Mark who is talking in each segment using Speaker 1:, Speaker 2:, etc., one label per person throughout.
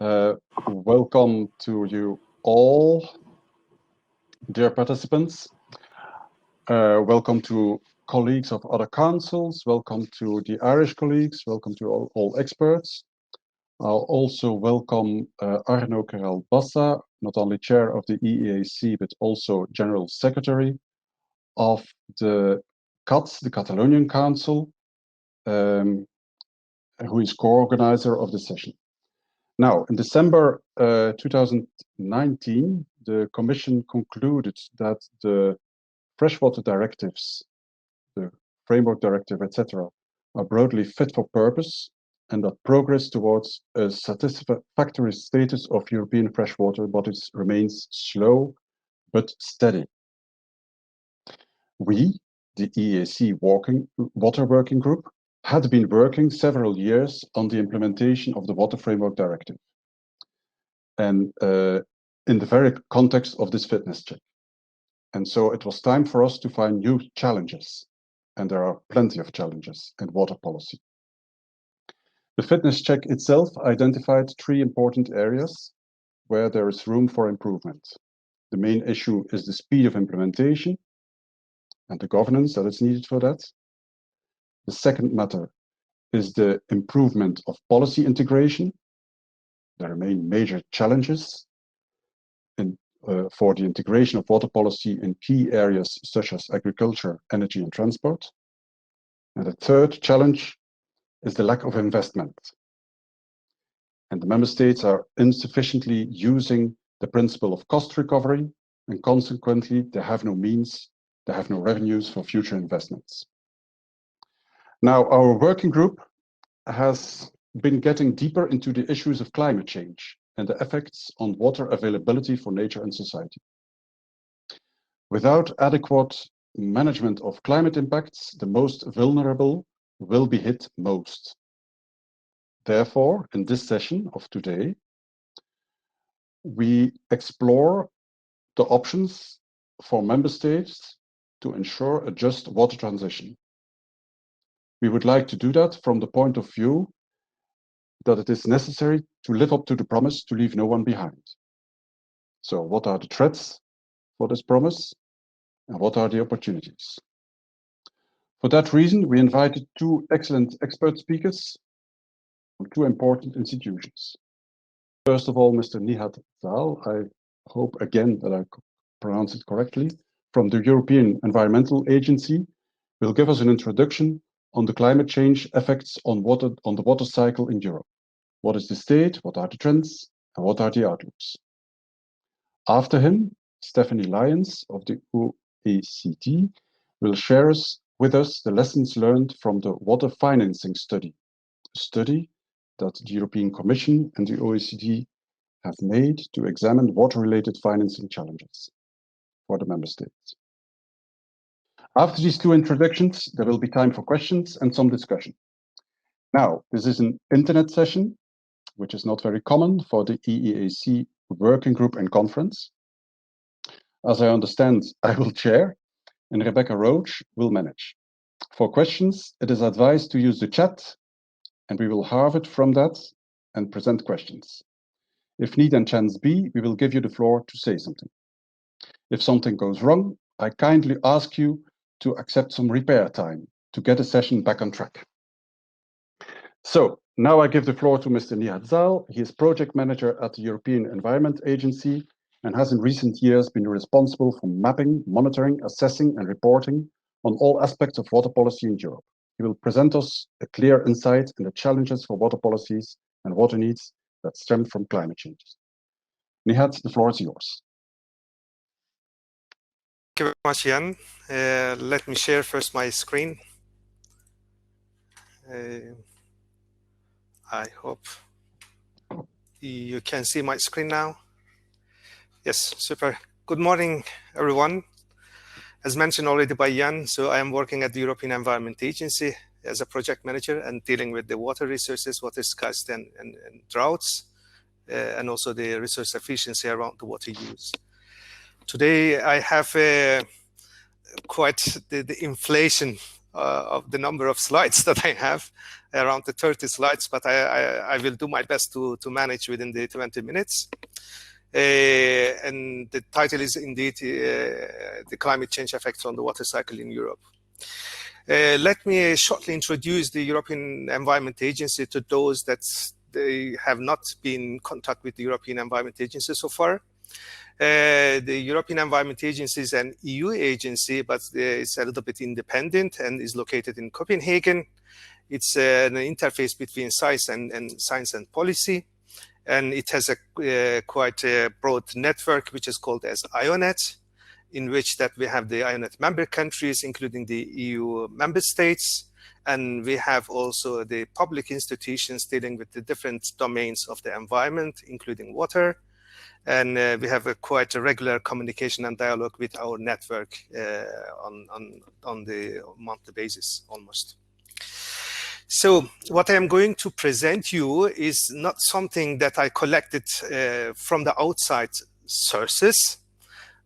Speaker 1: Welcome to you all, dear participants. Welcome to colleagues of other councils. Welcome to the Irish colleagues. Welcome to all experts. I'll also welcome Arno Queralt Bassa, not only chair of the EEAC, but also General Secretary of the CAT, the Catalonian Council, who is co-organizer of the session. Now, in December 2019, the Commission concluded that the freshwater directives, the framework directive, etc., are broadly fit for purpose, and that progress towards a satisfactory status of European freshwater bodies remains slow but steady. We, the EEAC Water Working Group, had been working several years on the implementation of the Water Framework Directive, and in the very context of this fitness check. And so it was time for us to find new challenges, and there are plenty of challenges in water policy. The fitness check itself identified 3 important areas where there is room for improvement. The main issue is the speed of implementation and the governance that is needed for that. The second matter is the improvement of policy integration. There remain major challenges for the integration of water policy in key areas such as agriculture, energy, and transport. And the third challenge is the lack of investment. And the member states are insufficiently using the principle of cost recovery, and consequently, they have no means, they have no revenues for future investments. Now, our working group has been getting deeper into the issues of climate change and the effects on water availability for nature and society. Without adequate management of climate impacts, the most vulnerable will be hit most. Therefore, in this session of today, we explore the options for member states to ensure a just water transition. We would like to do that from the point of view that it is necessary to live up to the promise to leave no one behind. So what are the threats for this promise, and what are the opportunities? For that reason, we invited 2 excellent expert speakers from 2 important institutions. First of all, Mr. Nihat Zal, I hope again that I pronounce it correctly, from the European Environmental Agency, will give us an introduction on the climate change effects on the water cycle in Europe. What is the state, what are the trends, and what are the outlooks? After him, Stephanie Lyons of the OECD will share with us the lessons learned from the water financing study, a study that the European Commission and the OECD have made to examine water-related financing challenges for the member states. After these 2 introductions, there will be time for questions and some discussion. Now, this is an internet session, which is not very common for the EEAC working group and conference. As I understand, I will chair, and Rebecca Roach will manage. For questions, it is advised to use the chat, and we will harvest from that and present questions. If need and chance be, we will give you the floor to say something. If something goes wrong, I kindly ask you to accept some repair time to get the session back on track. So now I give the floor to Mr. Nihat Zal. He is project manager at the European Environment Agency and has in recent years been responsible for mapping, monitoring, assessing, and reporting on all aspects of water policy in Europe. He will present us a clear insight in the challenges for water policies and water needs that stem from climate change. Nihat, the floor is yours.
Speaker 2: Thank you very much, Jan. Let me share first my screen. I hope you can see my screen now. Yes, super. Good morning, everyone. As mentioned already by Jan, so I am working at the European Environment Agency as a project manager and dealing with the water resources, water scarcity and droughts, and also the resource efficiency around the water use. Today, I have quite the inflation of the number of slides that I have, around the 30 slides, but I will do my best to manage within the 20 minutes. And the title is indeed the climate change effects on the water cycle in Europe. Let me shortly introduce the European Environment Agency to those that they have not been in contact with the European Environment Agency so far. The European Environment Agency is an EU agency, but it's a little bit independent and is located in Copenhagen. It's an interface between science and policy, and it has a quite a broad network, which is called as IONET, in which that we have the IONET member countries, including the EU member states, and we have also the public institutions dealing with the different domains of the environment, including water. And we have a quite a regular communication and dialogue with our network on the monthly basis almost. So what I am going to present you is not something that I collected from the outside sources,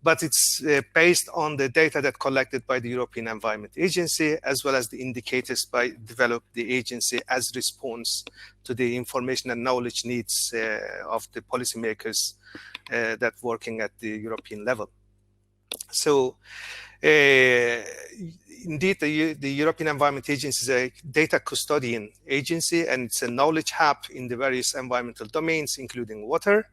Speaker 2: but it's based on the data that collected by the European Environment Agency, as well as the indicators developed the agency as response to the information and knowledge needs of the policymakers that working at the European level. So indeed, the European Environment Agency is a data custodian agency, and it's a knowledge hub in the various environmental domains, including water.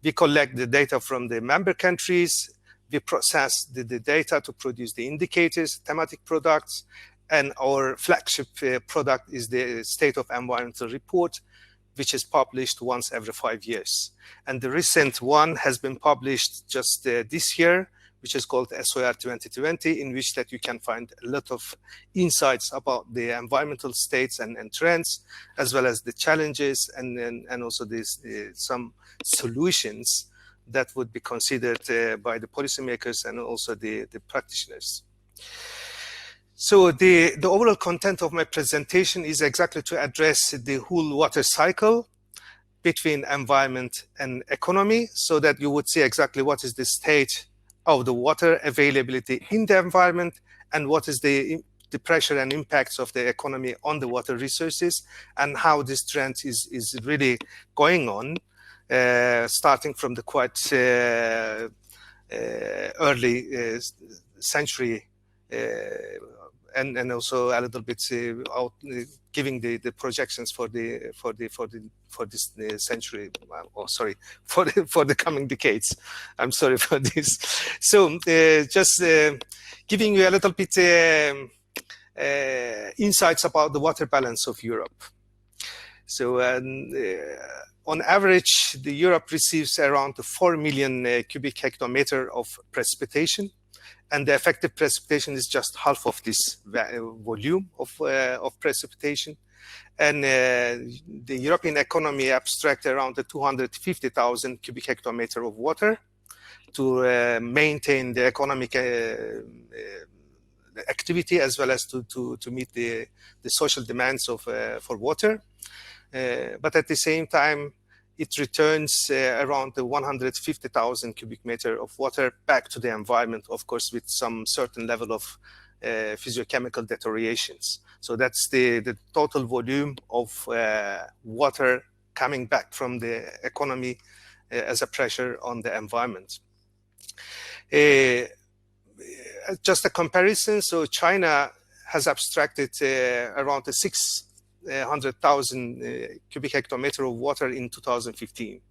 Speaker 2: We collect the data from the member countries. We process the data to produce the indicators, thematic products, and our flagship product is the State of Environmental Report, which is published once every 5 years. And the recent one has been published just this year, which is called SOR 2020, in which that you can find a lot of insights about the environmental states and trends, as well as the challenges and also some solutions that would be considered by the policymakers and also the practitioners. So the overall content of my presentation is exactly to address the whole water cycle between environment and economy, so that you would see exactly what is the state of the water availability in the environment and what is the pressure and impacts of the economy on the water resources, and how this trend is really going on, starting from the quite early century, and also a little bit giving the projections for this century, or sorry, for the coming decades. I'm sorry for this. So just giving you a little bit insights about the water balance of Europe. So on average, Europe receives around 4 million cubic hectometer of precipitation, and the effective precipitation is just half of this volume of precipitation. And the European economy abstracts around 250,000 cubic hectometer of water to maintain the economic activity, as well as to meet the social demands for water. But at the same time, it returns around 150,000 cubic meter of water back to the environment, of course, with some certain level of physiochemical deteriorations. So that's the total volume of water coming back from the economy as a pressure on the environment. Just a comparison, so China has abstracted around 600,000 cubic hectometer of water in 2015.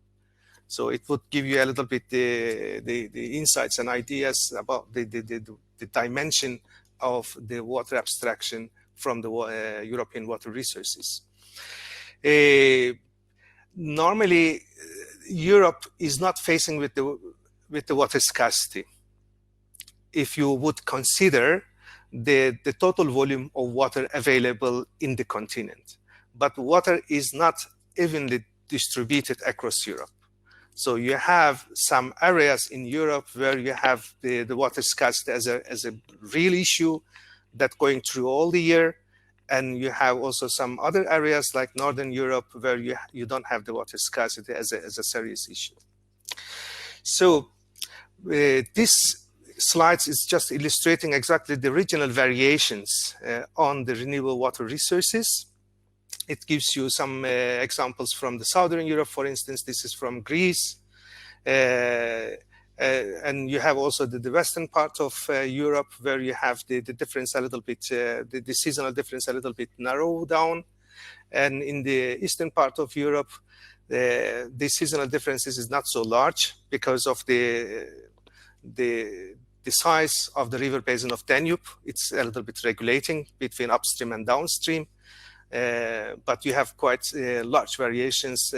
Speaker 2: So it would give you a little bit the insights and ideas about the dimension of the water abstraction from the European water resources. Normally, Europe is not facing with the water scarcity. If you would consider the total volume of water available in the continent. But water is not evenly distributed across Europe. So you have some areas in Europe where you have the water scarcity as a real issue that's going through all the year. And you have also some other areas like Northern Europe where you don't have the water scarcity as a serious issue. So this slides is just illustrating exactly the regional variations on the renewable water resources. It gives you some examples from the Southern Europe, for instance. This is from Greece. And you have also the western part of Europe, where you have the difference a little bit, the seasonal difference a little bit narrow down. And in the eastern part of Europe, the seasonal differences is not so large because of the size of the river basin of Danube. It's a little bit regulating between upstream and downstream. But you have quite large variations,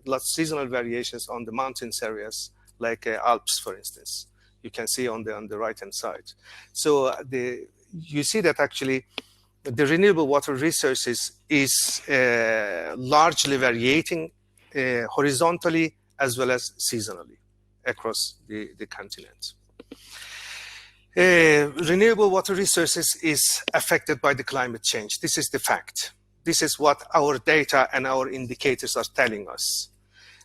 Speaker 2: large seasonal variations on the mountains areas, like Alps, for instance. You can see on the right-hand side. So you see that actually the renewable water resources is largely varying horizontally as well as seasonally across the continent. Renewable water resources is affected by the climate change. This is the fact. This is what our data and our indicators are telling us.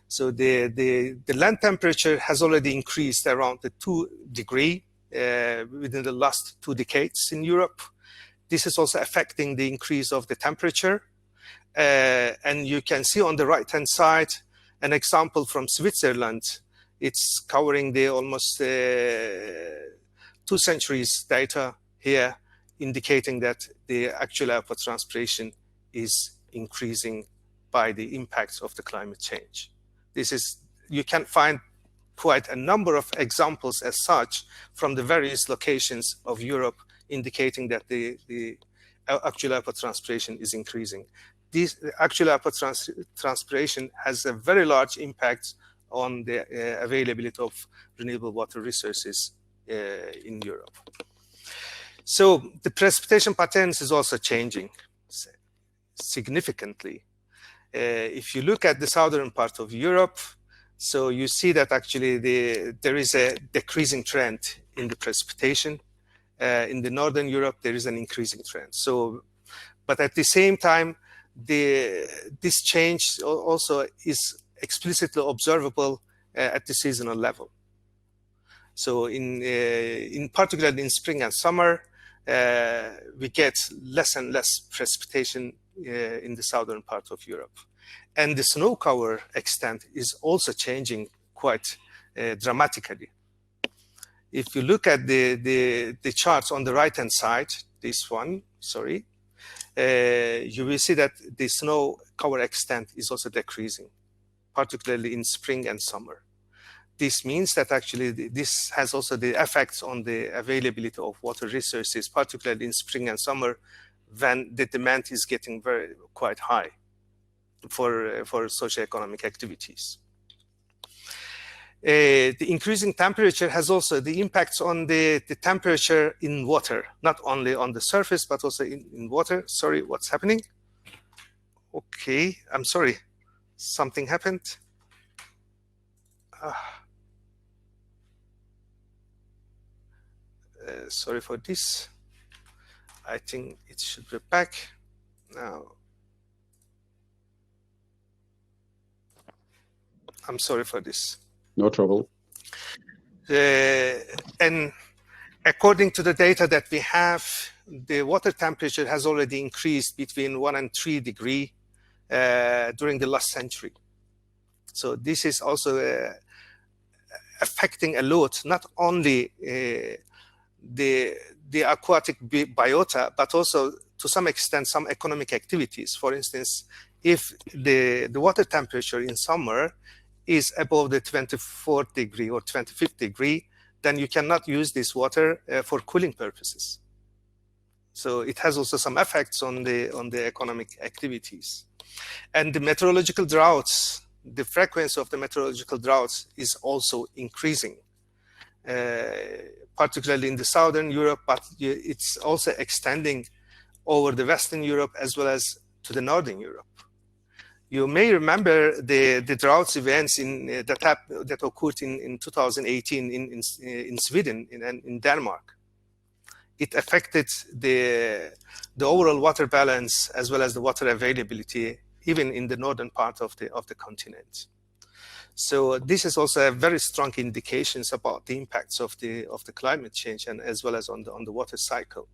Speaker 2: So the land temperature has already increased around the 2 degrees within the last 2 decades in Europe. This is also affecting the increase of the temperature. And you can see on the right-hand side an example from Switzerland. It's covering the almost 2 centuries data here, indicating that the actual evapotranspiration is increasing by the impacts of the climate change. You can find quite a number of examples as such from the various locations of Europe, indicating that the actual evapotranspiration is increasing. This actual evapotranspiration has a very large impact on the availability of renewable water resources in Europe. So the precipitation patterns is also changing significantly. If you look at the southern part of Europe, so you see that actually there is a decreasing trend in the precipitation. In the northern Europe, there is an increasing trend. So, but at the same time, this change also is explicitly observable at the seasonal level. So in particular in spring and summer, we get less and less precipitation in the southern part of Europe. And the snow cover extent is also changing quite dramatically. If you look at the charts on the right-hand side, this one, sorry, you will see that the snow cover extent is also decreasing, particularly in spring and summer. This means that actually this has also the effects on the availability of water resources, particularly in spring and summer, when the demand is getting quite high for socioeconomic activities. The increasing temperature has also the impacts on the temperature in water, not only on the surface, but also in water. Sorry, what's happening? Okay, I'm sorry. Something happened. Sorry for this. I think it should be back now. I'm sorry for this.
Speaker 1: No trouble.
Speaker 2: And according to the data that we have, the water temperature has already increased between 1 and 3 degrees during the last century. So this is also affecting a lot, not only the aquatic biota, but also to some extent some economic activities. For instance, if the water temperature in summer is above the 24th degree or 25th degree, then you cannot use this water for cooling purposes. So it has also some effects on the economic activities. And the meteorological droughts, the frequency of the meteorological droughts is also increasing, particularly in the southern Europe, but it's also extending over the Western Europe as well as to the northern Europe. You may remember the droughts events that occurred in 2018 in Sweden and in Denmark. It affected the overall water balance as well as the water availability, even in the northern part of the continent. So this is also a very strong indications about the impacts of the climate change, and as well as on the water cycle.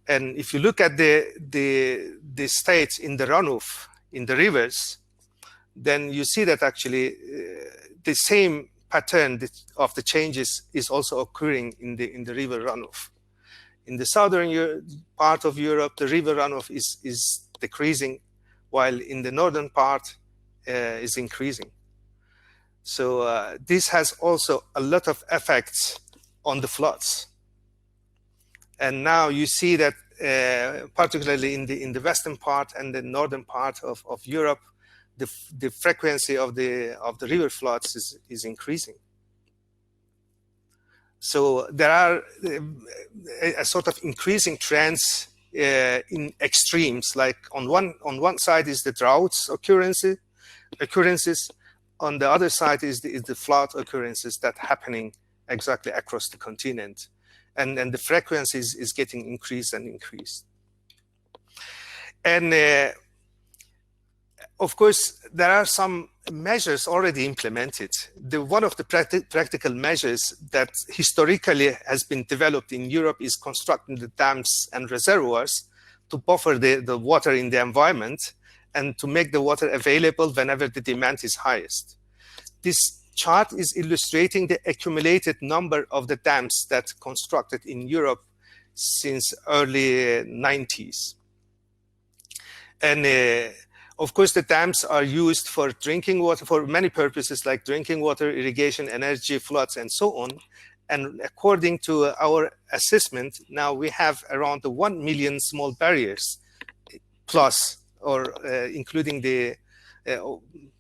Speaker 2: And if you look at the states in the runoff in the rivers, then you see that actually the same pattern of the changes is also occurring in the river runoff. In the southern part of Europe, the river runoff is decreasing, while in the northern part is increasing. So this has also a lot of effects on the floods. And now you see that particularly in the western part and the northern part of Europe, the frequency of the river floods is increasing. So there are a sort of increasing trends in extremes. Like on one side is the droughts occurrences. On the other side is the flood occurrences that happening exactly across the continent, and the frequency is getting increased and increased. And of course, there are some measures already implemented. One of the practical measures that historically has been developed in Europe is constructing the dams and reservoirs to buffer the water in the environment and to make the water available whenever the demand is highest. This chart is illustrating the accumulated number of the dams that constructed in Europe since early 90s. And of course, the dams are used for drinking water, for many purposes like drinking water, irrigation, energy, floods, and so on. And according to our assessment, now we have around 1 million small barriers plus, or including the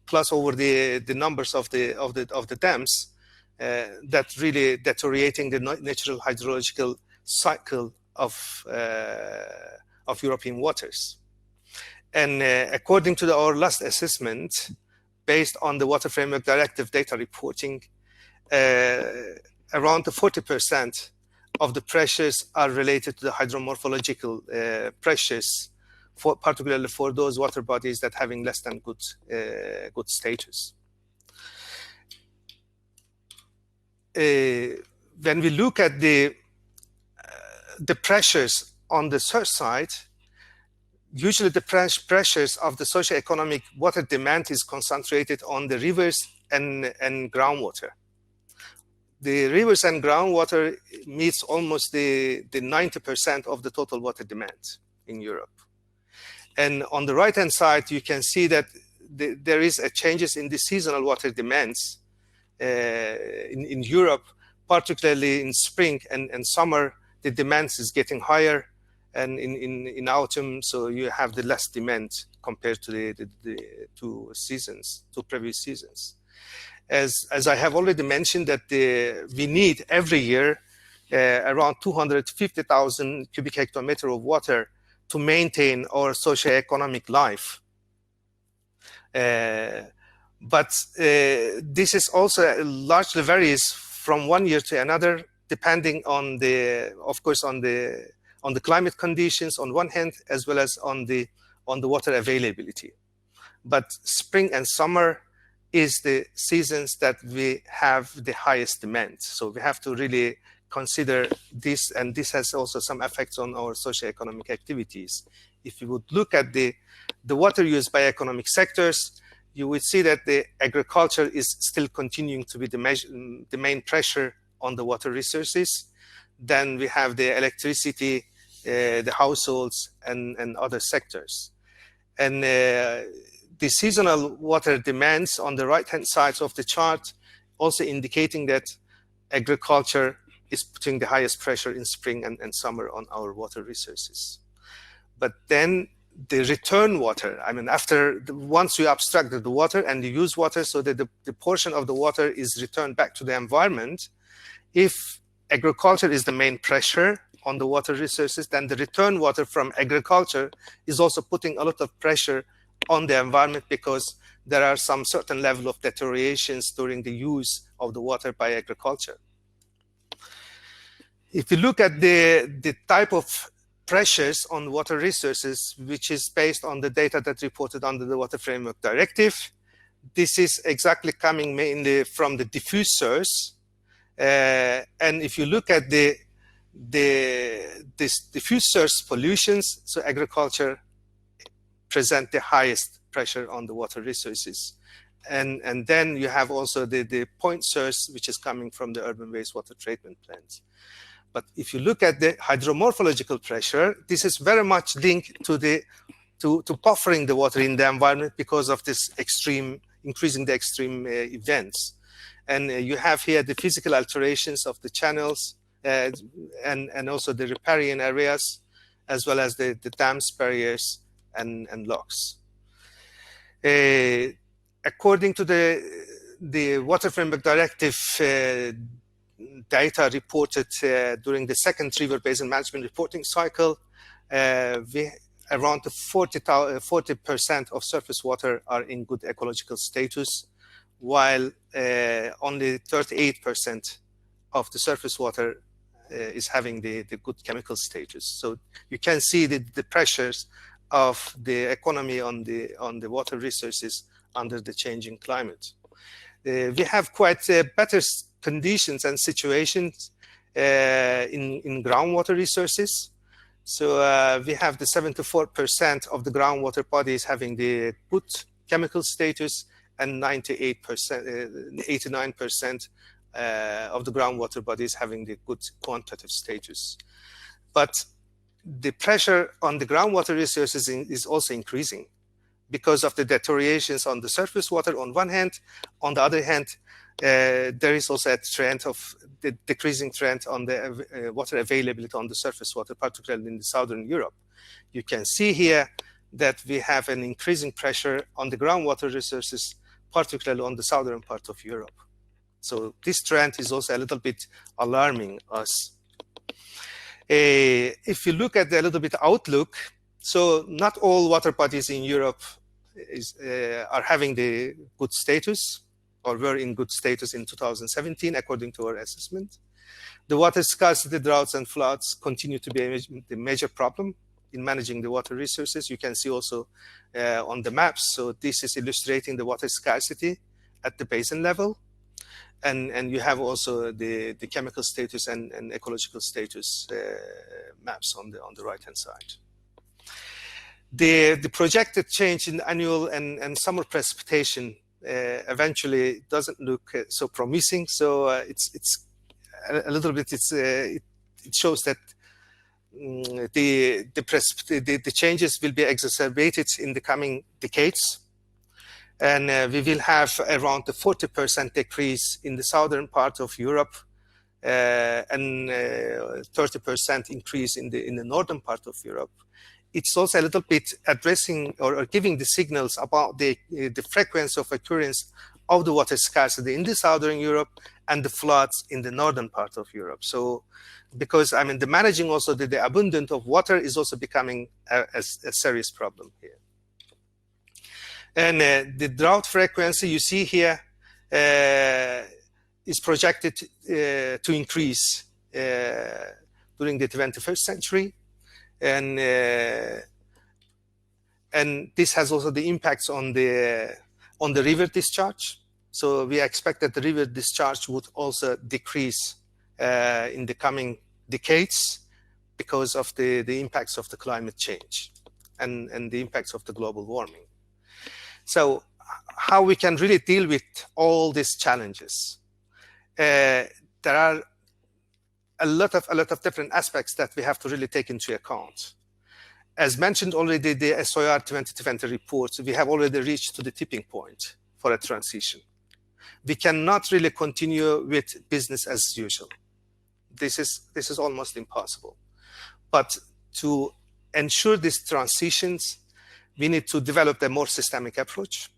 Speaker 2: plus over the numbers of the dams that really deteriorating the natural hydrological cycle of European waters. And according to our last assessment, based on the Water Framework Directive data reporting, around 40% of the pressures are related to the hydromorphological pressures, particularly for those water bodies that having less than good status. When we look at the pressures on the search side, usually the pressures of the socio-economic water demand is concentrated on the rivers and groundwater. The rivers and groundwater meets almost the 90% of the total water demand in Europe. And on the right-hand side, you can see that there is a changes in the seasonal water demands in Europe, particularly in spring and summer. The demands is getting higher, and in autumn, so you have the less demand compared to the two previous seasons. As I have already mentioned, that we need every year around 250,000 cubic hectometer of water to maintain our socio-economic life. But this is also largely varies from one year to another, depending on of course, on the climate conditions on one hand, as well as on the water availability. But spring and summer is the seasons that we have the highest demand. So we have to really consider this, and this has also some effects on our socio-economic activities. If you would look at the water use by economic sectors, you would see that the agriculture is still continuing to be the main pressure on the water resources. Then we have the electricity, the households, and other sectors. And the seasonal water demands on the right-hand side of the chart also indicating that agriculture is putting the highest pressure in spring and summer on our water resources. But then the return water, I mean, once you abstract the water and you use water so that the portion of the water is returned back to the environment, if agriculture is the main pressure on the water resources, then the return water from agriculture is also putting a lot of pressure on the environment, because there are some certain level of deteriorations during the use of the water by agriculture. If you look at the type of pressures on water resources, which is based on the data that reported under the Water Framework Directive, this is exactly coming mainly from the diffuse source. And if you look at this diffuse source pollutions, so agriculture present the highest pressure on the water resources. And then you have also the point source, which is coming from the urban wastewater treatment plants. But if you look at the hydromorphological pressure, this is very much linked to buffering the water in the environment because of this increasing the extreme events. And you have here the physical alterations of the channels and also the riparian areas, as well as the dams, barriers, and locks. According to the Water Framework Directive data reported during the second river basin management reporting cycle, around 40% of surface water are in good ecological status, while only 38% of the surface water is having the good chemical status. So you can see the pressures of the economy on the water resources under the changing climate. We have quite better conditions and situations in groundwater resources. So we have the 74% of the groundwater bodies having the good chemical status, and 89% of the groundwater bodies having the good quantitative status. But the pressure on the groundwater resources is also increasing because of the deteriorations on the surface water on one hand. On the other hand, there is also a trend of the decreasing trend on the water availability on the surface water, particularly in the Southern Europe. You can see here that we have an increasing pressure on the groundwater resources, particularly on the southern part of Europe. So this trend is also a little bit alarming us. If you look at a little bit outlook, so not all water bodies in Europe are having the good status, or were in good status in 2017, according to our assessment. The water scarcity, droughts, and floods continue to be the major problem in managing the water resources. You can see also on the maps. So this is illustrating the water scarcity at the basin level. And you have also the chemical status and ecological status maps on the right-hand side. The projected change in annual and summer precipitation eventually doesn't look so promising. So it's a little bit, it shows that the changes will be exacerbated in the coming decades. And we will have around the 40% decrease in the southern part of Europe and 30% increase in the northern part of Europe. It's also a little bit addressing or giving the signals about the frequency of occurrence of the water scarcity in the southern Europe and the floods in the northern part of Europe. So, because I mean, the managing also the abundance of water is also becoming a serious problem here. And the drought frequency you see here is projected to increase during the 21st century. And this has also the impacts on the river discharge. So we expect that the river discharge would also decrease in the coming decades because of the impacts of the climate change and the impacts of the global warming. So how we can really deal with all these challenges? There are a lot of different aspects that we have to really take into account. As mentioned already, the SOIR 2020 report, we have already reached to the tipping point for a transition. We cannot really continue with business as usual. This is almost impossible. But to ensure these transitions, we need to develop a more systemic approach.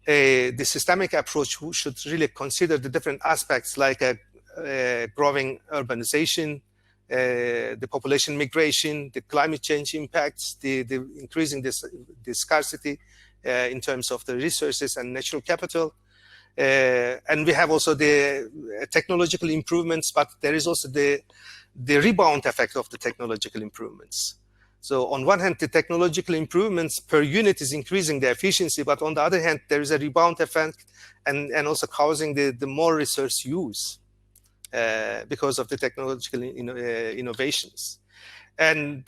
Speaker 2: The systemic approach should really consider the different aspects like growing urbanization, the population migration, the climate change impacts, the increasing the scarcity in terms of the resources and natural capital. And we have also the technological improvements, but there is also the rebound effect of the technological improvements. So on one hand, the technological improvements per unit is increasing the efficiency, but on the other hand, there is a rebound effect and also causing the more resource use because of the technological innovations. And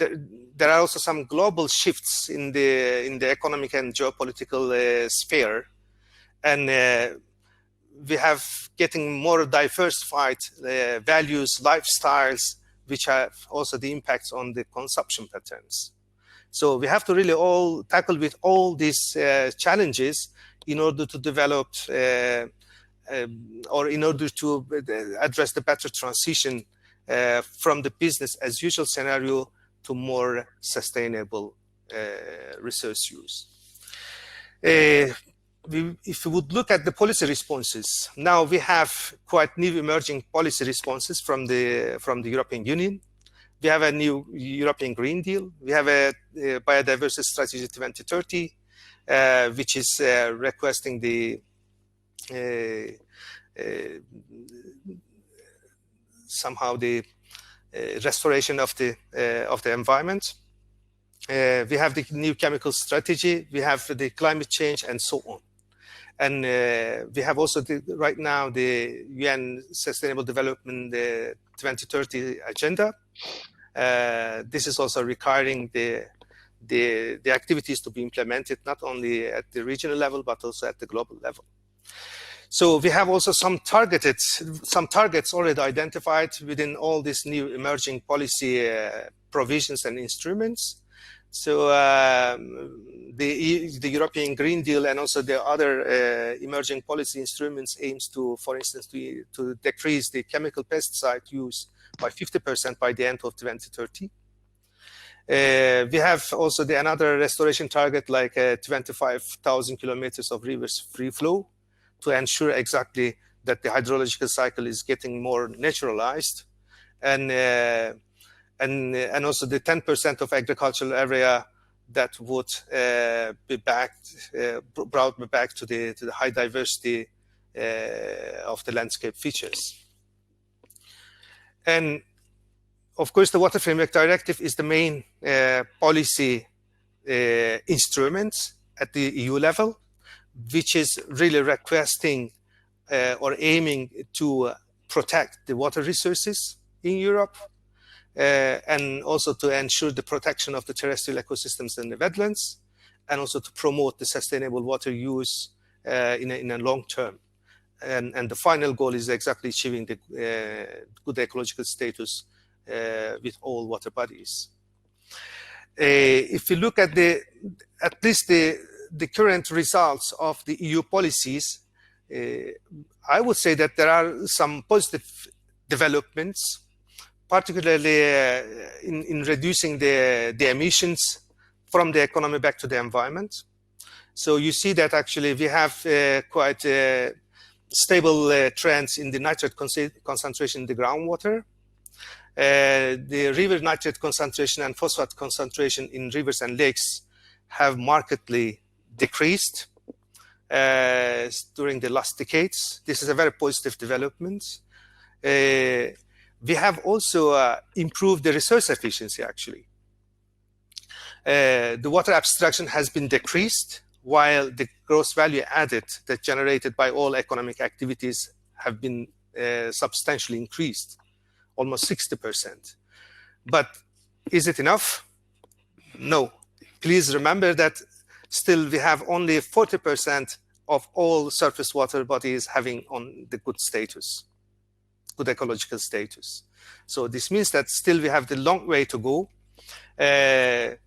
Speaker 2: there are also some global shifts in the economic and geopolitical sphere, and we have getting more diversified values, lifestyles, which have also the impacts on the consumption patterns. So we have to really all tackle with all these challenges in order to develop or in order to address the better transition from the business as usual scenario to more sustainable resource use. If we would look at the policy responses, now we have quite new emerging policy responses from the European Union. We have a new European Green Deal. We have a Biodiversity Strategy 2030, which is requesting the somehow the restoration of the environment. We have the new chemical strategy. We have the climate change and so on. And we have also right now the UN Sustainable Development 2030 agenda. This is also requiring the activities to be implemented not only at the regional level but also at the global level. So we have also some targets already identified within all these new emerging policy provisions and instruments. So the European Green Deal and also the other emerging policy instruments aims to, for instance, to decrease the chemical pesticide use by 50% by the end of 2030. We have also another restoration target like 25,000 kilometers of rivers free flow to ensure exactly that the hydrological cycle is getting more naturalized, and also the 10% of agricultural area that would be brought back to the high diversity of the landscape features. And of course, the Water Framework Directive is the main policy instrument at the EU level, which is really requesting or aiming to protect the water resources in Europe, and also to ensure the protection of the terrestrial ecosystems and the wetlands, and also to promote the sustainable water use in a long term. And the final goal is exactly achieving the good ecological status with all water bodies. If you look at at least the current results of the EU policies, I would say that there are some positive developments, particularly in reducing the emissions from the economy back to the environment. So you see that actually we have quite stable trends in the nitrate concentration in the groundwater. The river nitrate concentration and phosphate concentration in rivers and lakes have markedly decreased during the last decades. This is a very positive development. We have also improved the resource efficiency, actually. The water abstraction has been decreased, while the gross value added that generated by all economic activities have been substantially increased, almost 60%. But is it enough? No. Please remember that still we have only 40% of all surface water bodies having on the good status, good ecological status. So this means that still we have the long way to go. The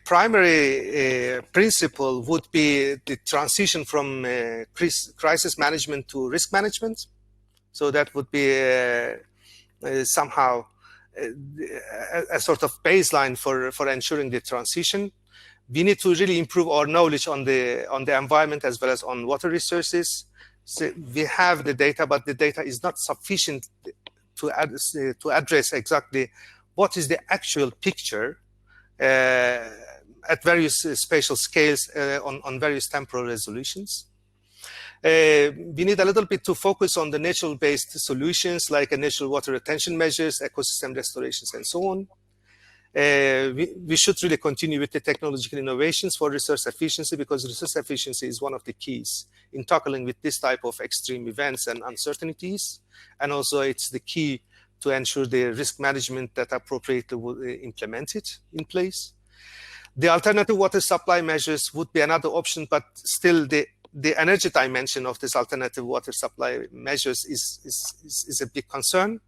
Speaker 2: primary principle would be the transition from crisis management to risk management. So that would be somehow a sort of baseline for ensuring the transition. We need to really improve our knowledge on the environment as well as on water resources. So we have the data, but the data is not sufficient to address exactly what is the actual picture at various spatial scales on various temporal resolutions. We need a little bit to focus on the natural-based solutions like natural water retention measures, ecosystem restorations, and so on. We should really continue with the technological innovations for resource efficiency, because resource efficiency is one of the keys in tackling with this type of extreme events and uncertainties. And also it's the key to ensure the risk management that appropriately implemented in place. The alternative water supply measures would be another option, but still the energy dimension of this alternative water supply measures is a big concern.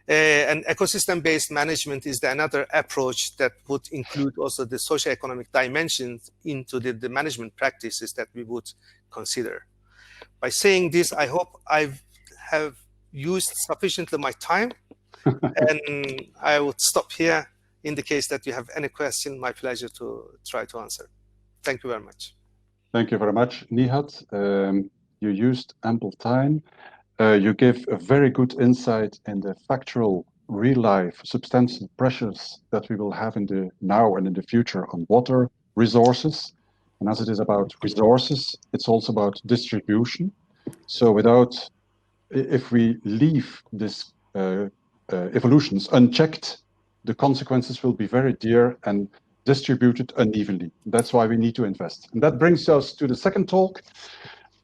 Speaker 2: And ecosystem-based management is another approach that would include also the socioeconomic dimensions into the management practices that we would consider. By saying this, I hope I have used sufficiently my time, and I would stop here. In the case that you have any question, my pleasure to try to answer. Thank you very much.
Speaker 1: Thank you very much, Nihat. You used ample time. You gave a very good insight in the factual, real-life, substantial pressures that we will have in the now and in the future on water resources. And as it is about resources, it's also about distribution. So if we leave this evolutions unchecked, the consequences will be very dear and distributed unevenly. That's why we need to invest. And that brings us to the second talk.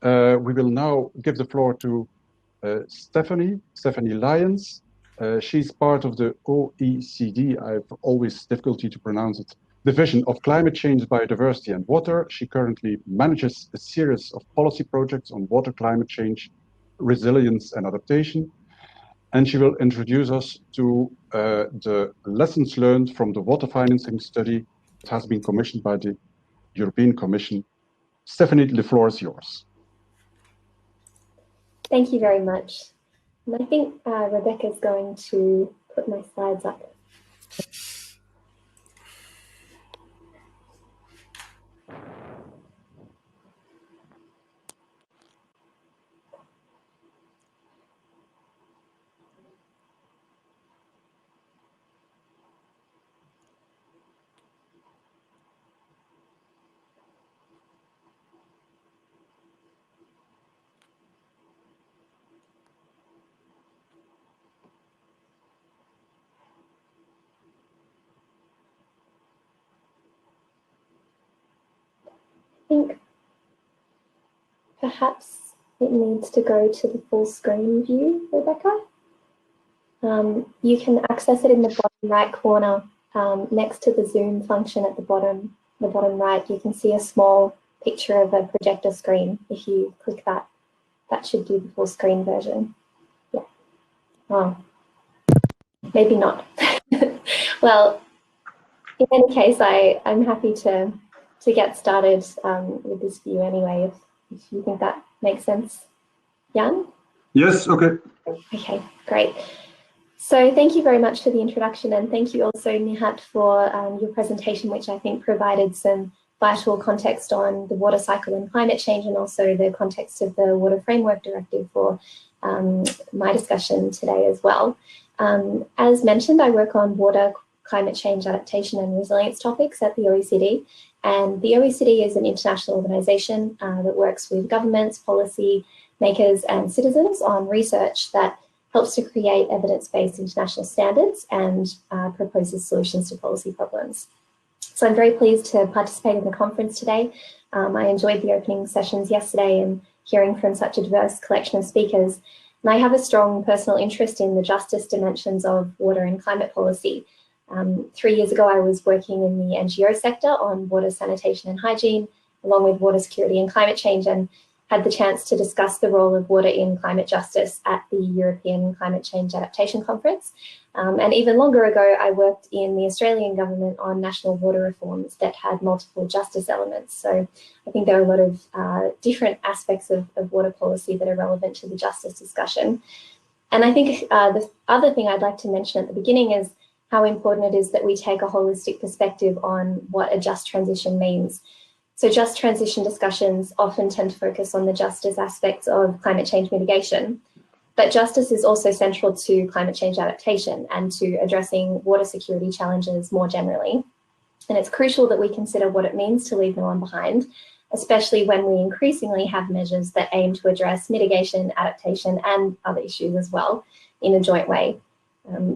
Speaker 1: We will now give the floor to Stephanie Lyons. She's part of the OECD. I have always difficulty to pronounce it. Division of Climate Change, Biodiversity and Water. She currently manages a series of policy projects on water, climate change, resilience and adaptation. And she will introduce us to the lessons learned from the water financing study that has been commissioned by the European Commission. Stephanie, the floor is yours.
Speaker 3: Thank you very much. And I think Rebecca's going to put my slides up. I think perhaps it needs to go to the full screen view, Rebecca. You can access it in the bottom right corner next to the zoom function at the bottom right. You can see a small picture of a projector screen. If you click that, that should do the full screen version. Yeah. Oh, maybe not. Well, in any case, I'm happy to get started with this view anyway, if you think that makes sense. Jan?
Speaker 1: Yes, okay.
Speaker 3: Okay, great. So thank you very much for the introduction, and thank you also, Nihat, for your presentation, which I think provided some vital context on the water cycle and climate change, and also the context of the Water Framework Directive for my discussion today as well. As mentioned, I work on water, climate change, adaptation and resilience topics at the OECD. And the OECD is an international organization that works with governments, policy makers and citizens on research that helps to create evidence-based international standards and proposes solutions to policy problems. So I'm very pleased to participate in the conference today. I enjoyed the opening sessions yesterday and hearing from such a diverse collection of speakers. And I have a strong personal interest in the justice dimensions of water and climate policy. 3 years ago, I was working in the NGO sector on water sanitation and hygiene, along with water security and climate change, and had the chance to discuss the role of water in climate justice at the European Climate Change Adaptation Conference. And even longer ago, I worked in the Australian government on national water reforms that had multiple justice elements. So I think there are a lot of different aspects of water policy that are relevant to the justice discussion. And I think the other thing I'd like to mention at the beginning is how important it is that we take a holistic perspective on what a just transition means. So just transition discussions often tend to focus on the justice aspects of climate change mitigation, but justice is also central to climate change adaptation and to addressing water security challenges more generally. And it's crucial that we consider what it means to leave no one behind, especially when we increasingly have measures that aim to address mitigation, adaptation, and other issues as well in a joint way.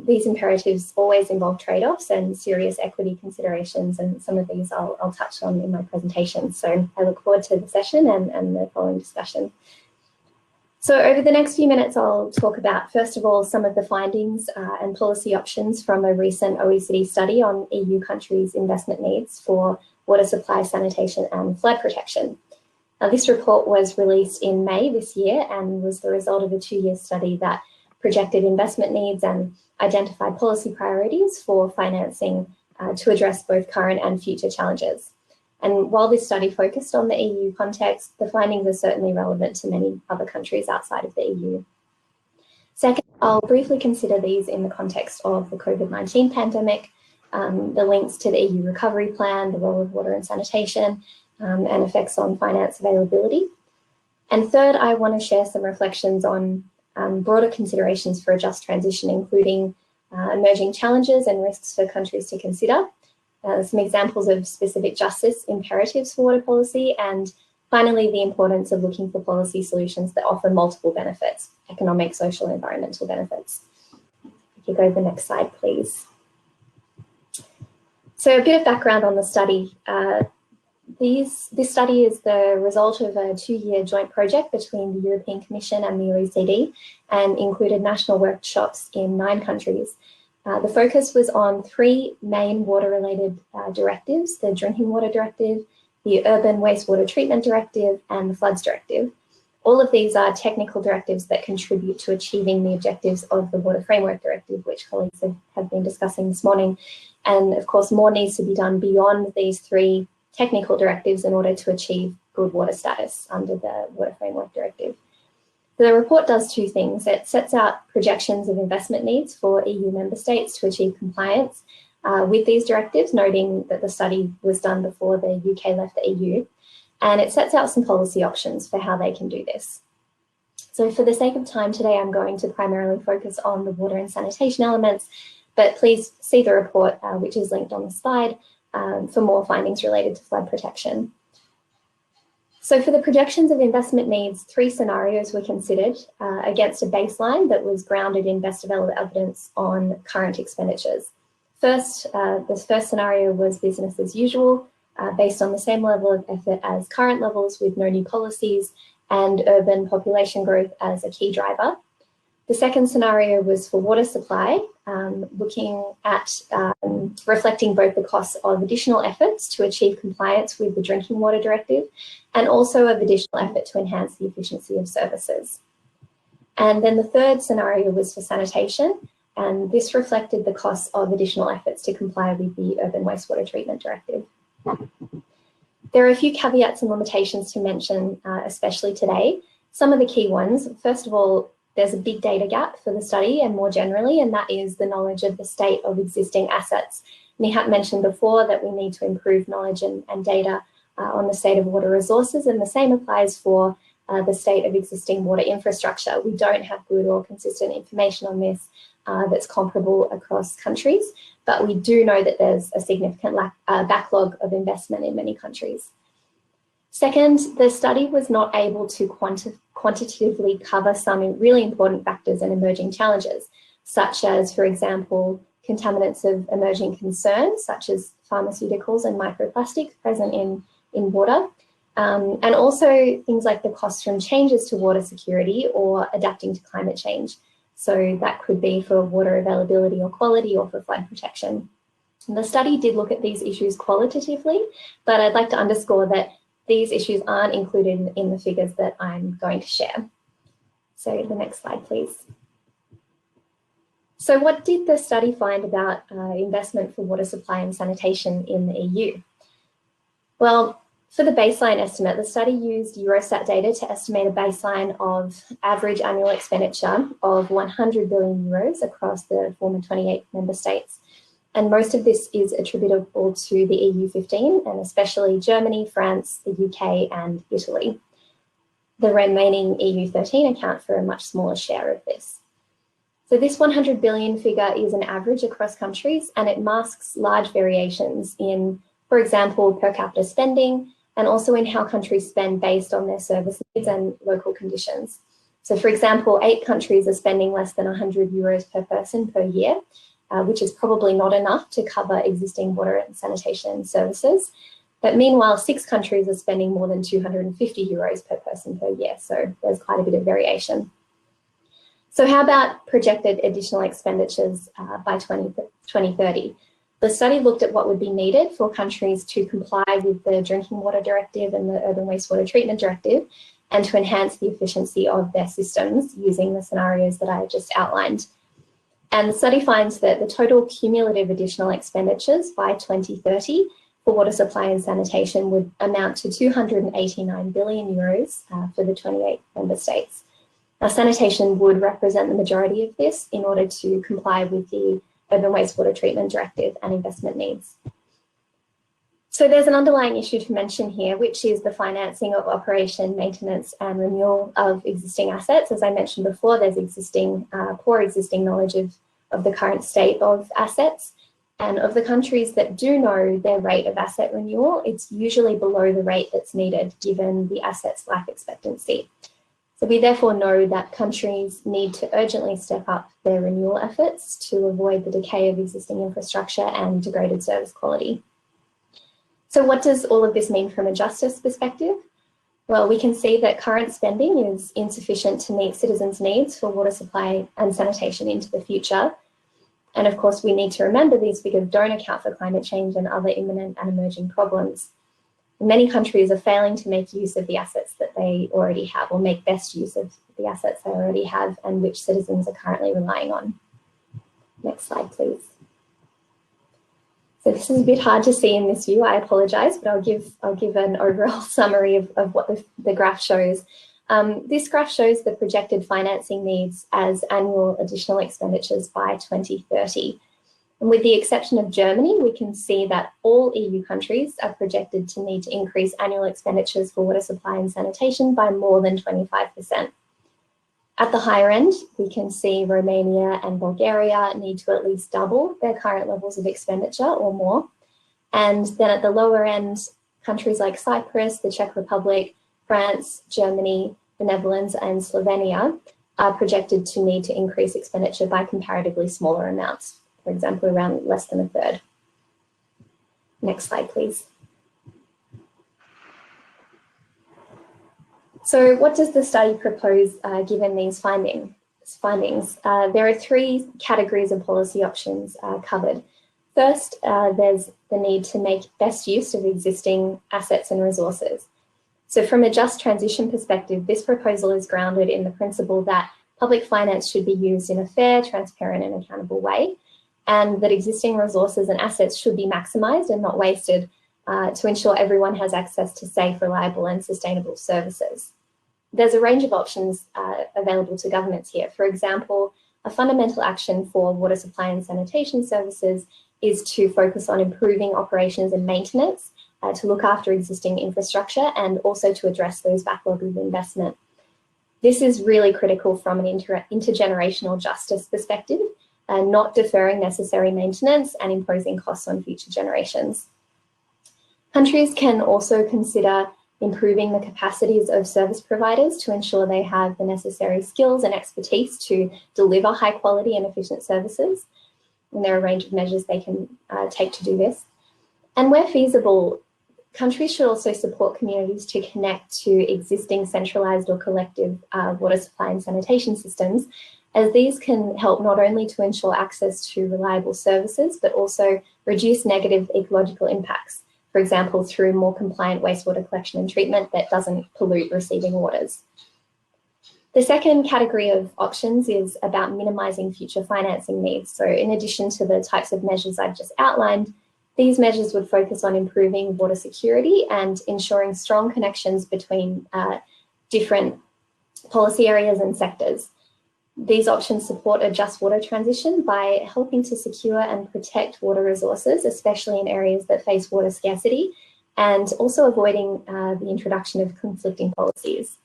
Speaker 3: These imperatives always involve trade-offs and serious equity considerations, and some of these I'll touch on in my presentation. So I look forward to the session and the following discussion. So over the next few minutes, I'll talk about, first of all, some of the findings and policy options from a recent OECD study on EU countries' investment needs for water supply, sanitation and flood protection. Now, this report was released in May this year and was the result of a 2-year study that projected investment needs and identified policy priorities for financing to address both current and future challenges. And while this study focused on the EU context, the findings are certainly relevant to many other countries outside of the EU. Second, I'll briefly consider these in the context of the COVID-19 pandemic, the links to the EU recovery plan, the role of water and sanitation, and effects on finance availability. And third, I want to share some reflections on broader considerations for a just transition, including emerging challenges and risks for countries to consider, some examples of specific justice imperatives for water policy, and finally, the importance of looking for policy solutions that offer multiple benefits, economic, social, and environmental benefits. If you go to the next slide, please. So a bit of background on the study. This study is the result of a 2-year joint project between the European Commission and the OECD and included national workshops in 9 countries. The focus was on 3 main water-related directives: the Drinking Water Directive, the Urban Wastewater Treatment Directive, and the Floods Directive. All of these are technical directives that contribute to achieving the objectives of the Water Framework Directive, which colleagues have been discussing this morning. And of course, more needs to be done beyond these 3 technical directives in order to achieve good water status under the Water Framework Directive. The report does 2 things. It sets out projections of investment needs for EU member states to achieve compliance with these directives, noting that the study was done before the UK left the EU. And it sets out some policy options for how they can do this. So for the sake of time today, I'm going to primarily focus on the water and sanitation elements, but please see the report, which is linked on the slide, for more findings related to flood protection. So for the projections of investment needs, 3 scenarios were considered against a baseline that was grounded in best available evidence on current expenditures. First, the first scenario was business as usual, based on the same level of effort as current levels with no new policies and urban population growth as a key driver. The second scenario was for water supply, looking at reflecting both the costs of additional efforts to achieve compliance with the Drinking Water Directive and also of additional effort to enhance the efficiency of services. And then the third scenario was for sanitation, and this reflected the costs of additional efforts to comply with the Urban Wastewater Treatment Directive. There are a few caveats and limitations to mention, especially today. Some of the key ones: first of all, there's a big data gap for the study and more generally, and that is the knowledge of the state of existing assets. Nihat mentioned before that we need to improve knowledge and data on the state of water resources, and the same applies for the state of existing water infrastructure. We don't have good or consistent information on this that's comparable across countries, but we do know that there's a significant backlog of investment in many countries. Second, the study was not able to quantitatively cover some really important factors and emerging challenges, such as, for example, contaminants of emerging concern, such as pharmaceuticals and microplastics present in water, and also things like the costs from changes to water security or adapting to climate change. So that could be for water availability or quality or for flood protection. And the study did look at these issues qualitatively, but I'd like to underscore that these issues aren't included in the figures that I'm going to share. So the next slide, please. So what did the study find about investment for water supply and sanitation in the EU? Well, for the baseline estimate, the study used Eurostat data to estimate a baseline of average annual expenditure of 100 billion euros across the former 28 member states. And most of this is attributable to the EU15 and especially Germany, France, the UK and Italy. The remaining EU13 account for a much smaller share of this. So this 100 billion figure is an average across countries and it masks large variations in, for example, per capita spending and also in how countries spend based on their service needs and local conditions. So for example, 8 countries are spending less than €100 per person per year, which is probably not enough to cover existing water and sanitation services. But meanwhile, 6 countries are spending more than €250 per person per year. So there's quite a bit of variation. So how about projected additional expenditures by 2030? The study looked at what would be needed for countries to comply with the Drinking Water Directive and the Urban Wastewater Treatment Directive, and to enhance the efficiency of their systems using the scenarios that I just outlined. And the study finds that the total cumulative additional expenditures by 2030 for water supply and sanitation would amount to €289 billion for the 28 member states. Now, sanitation would represent the majority of this in order to comply with the Urban Wastewater Treatment Directive and investment needs. So there's an underlying issue to mention here, which is the financing of operation, maintenance and renewal of existing assets. As I mentioned before, there's poor existing knowledge of the current state of assets. And of the countries that do know their rate of asset renewal, it's usually below the rate that's needed given the asset's life expectancy. So we therefore know that countries need to urgently step up their renewal efforts to avoid the decay of existing infrastructure and degraded service quality. So what does all of this mean from a justice perspective? Well, we can see that current spending is insufficient to meet citizens' needs for water supply and sanitation into the future. And of course, we need to remember these figures don't account for climate change and other imminent and emerging problems. Many countries are failing to make use of the assets that they already have, or make best use of the assets they already have and which citizens are currently relying on. Next slide, please. So this is a bit hard to see in this view, I apologise, but I'll give an overall summary of what the graph shows. This graph shows the projected financing needs as annual additional expenditures by 2030. And with the exception of Germany, we can see that all EU countries are projected to need to increase annual expenditures for water supply and sanitation by more than 25%. At the higher end, we can see Romania and Bulgaria need to at least double their current levels of expenditure or more. And then at the lower end, countries like Cyprus, the Czech Republic, France, Germany, the Netherlands and Slovenia are projected to need to increase expenditure by comparatively smaller amounts, for example, around less than a third. Next slide, please. So what does the study propose given these findings? There are 3 categories of policy options covered. First, there's the need to make best use of existing assets and resources. So from a just transition perspective, this proposal is grounded in the principle that public finance should be used in a fair, transparent and accountable way, and that existing resources and assets should be maximised and not wasted to ensure everyone has access to safe, reliable and sustainable services. There's a range of options available to governments here. For example, a fundamental action for water supply and sanitation services is to focus on improving operations and maintenance, to look after existing infrastructure and also to address those backlogs of investment. This is really critical from an intergenerational justice perspective, not deferring necessary maintenance and imposing costs on future generations. Countries can also consider improving the capacities of service providers to ensure they have the necessary skills and expertise to deliver high quality and efficient services. And there are a range of measures they can take to do this. And where feasible, countries should also support communities to connect to existing centralised or collective water supply and sanitation systems, as these can help not only to ensure access to reliable services, but also reduce negative ecological impacts. For example, through more compliant wastewater collection and treatment that doesn't pollute receiving waters. The second category of options is about minimising future financing needs. So in addition to the types of measures I've just outlined, these measures would focus on improving water security and ensuring strong connections between different policy areas and sectors. These options support a just water transition by helping to secure and protect water resources, especially in areas that face water scarcity, and also avoiding the introduction of conflicting policies.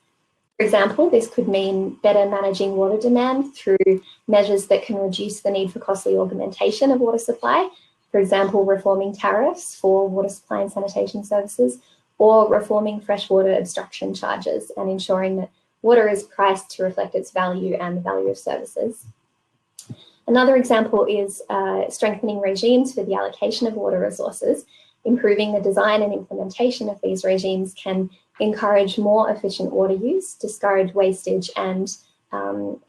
Speaker 3: For example, this could mean better managing water demand through measures that can reduce the need for costly augmentation of water supply, for example, reforming tariffs for water supply and sanitation services, or reforming freshwater abstraction charges and ensuring that water is priced to reflect its value and the value of services. Another example is strengthening regimes for the allocation of water resources. Improving the design and implementation of these regimes can encourage more efficient water use, discourage wastage, and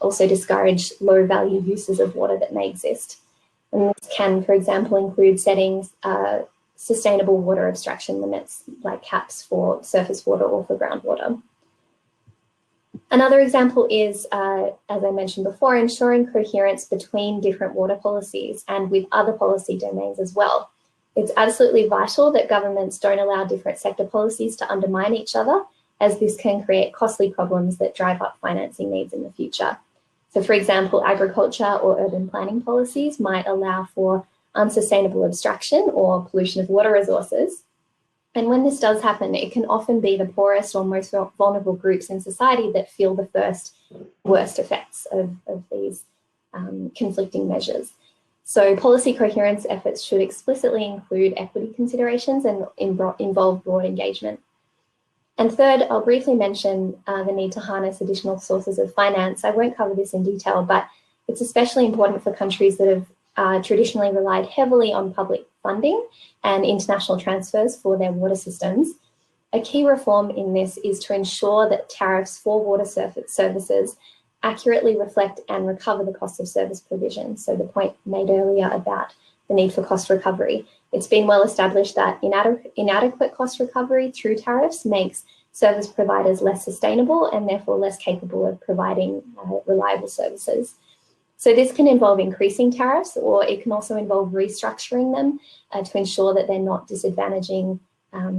Speaker 3: also discourage low-value uses of water that may exist. And this can, for example, include setting sustainable water abstraction limits, like caps for surface water or for groundwater. Another example is, as I mentioned before, ensuring coherence between different water policies and with other policy domains as well. It's absolutely vital that governments don't allow different sector policies to undermine each other, as this can create costly problems that drive up financing needs in the future. So, for example, agriculture or urban planning policies might allow for unsustainable abstraction or pollution of water resources. And when this does happen, it can often be the poorest or most vulnerable groups in society that feel the worst effects of these conflicting measures. So policy coherence efforts should explicitly include equity considerations and involve broad engagement. And third, I'll briefly mention the need to harness additional sources of finance. I won't cover this in detail, but it's especially important for countries that have traditionally relied heavily on public funding and international transfers for their water systems. A key reform in this is to ensure that tariffs for water services accurately reflect and recover the cost of service provision. So the point made earlier about the need for cost recovery. It's been well established that inadequate cost recovery through tariffs makes service providers less sustainable and therefore less capable of providing reliable services. So this can involve increasing tariffs, or it can also involve restructuring them to ensure that they're not disadvantaging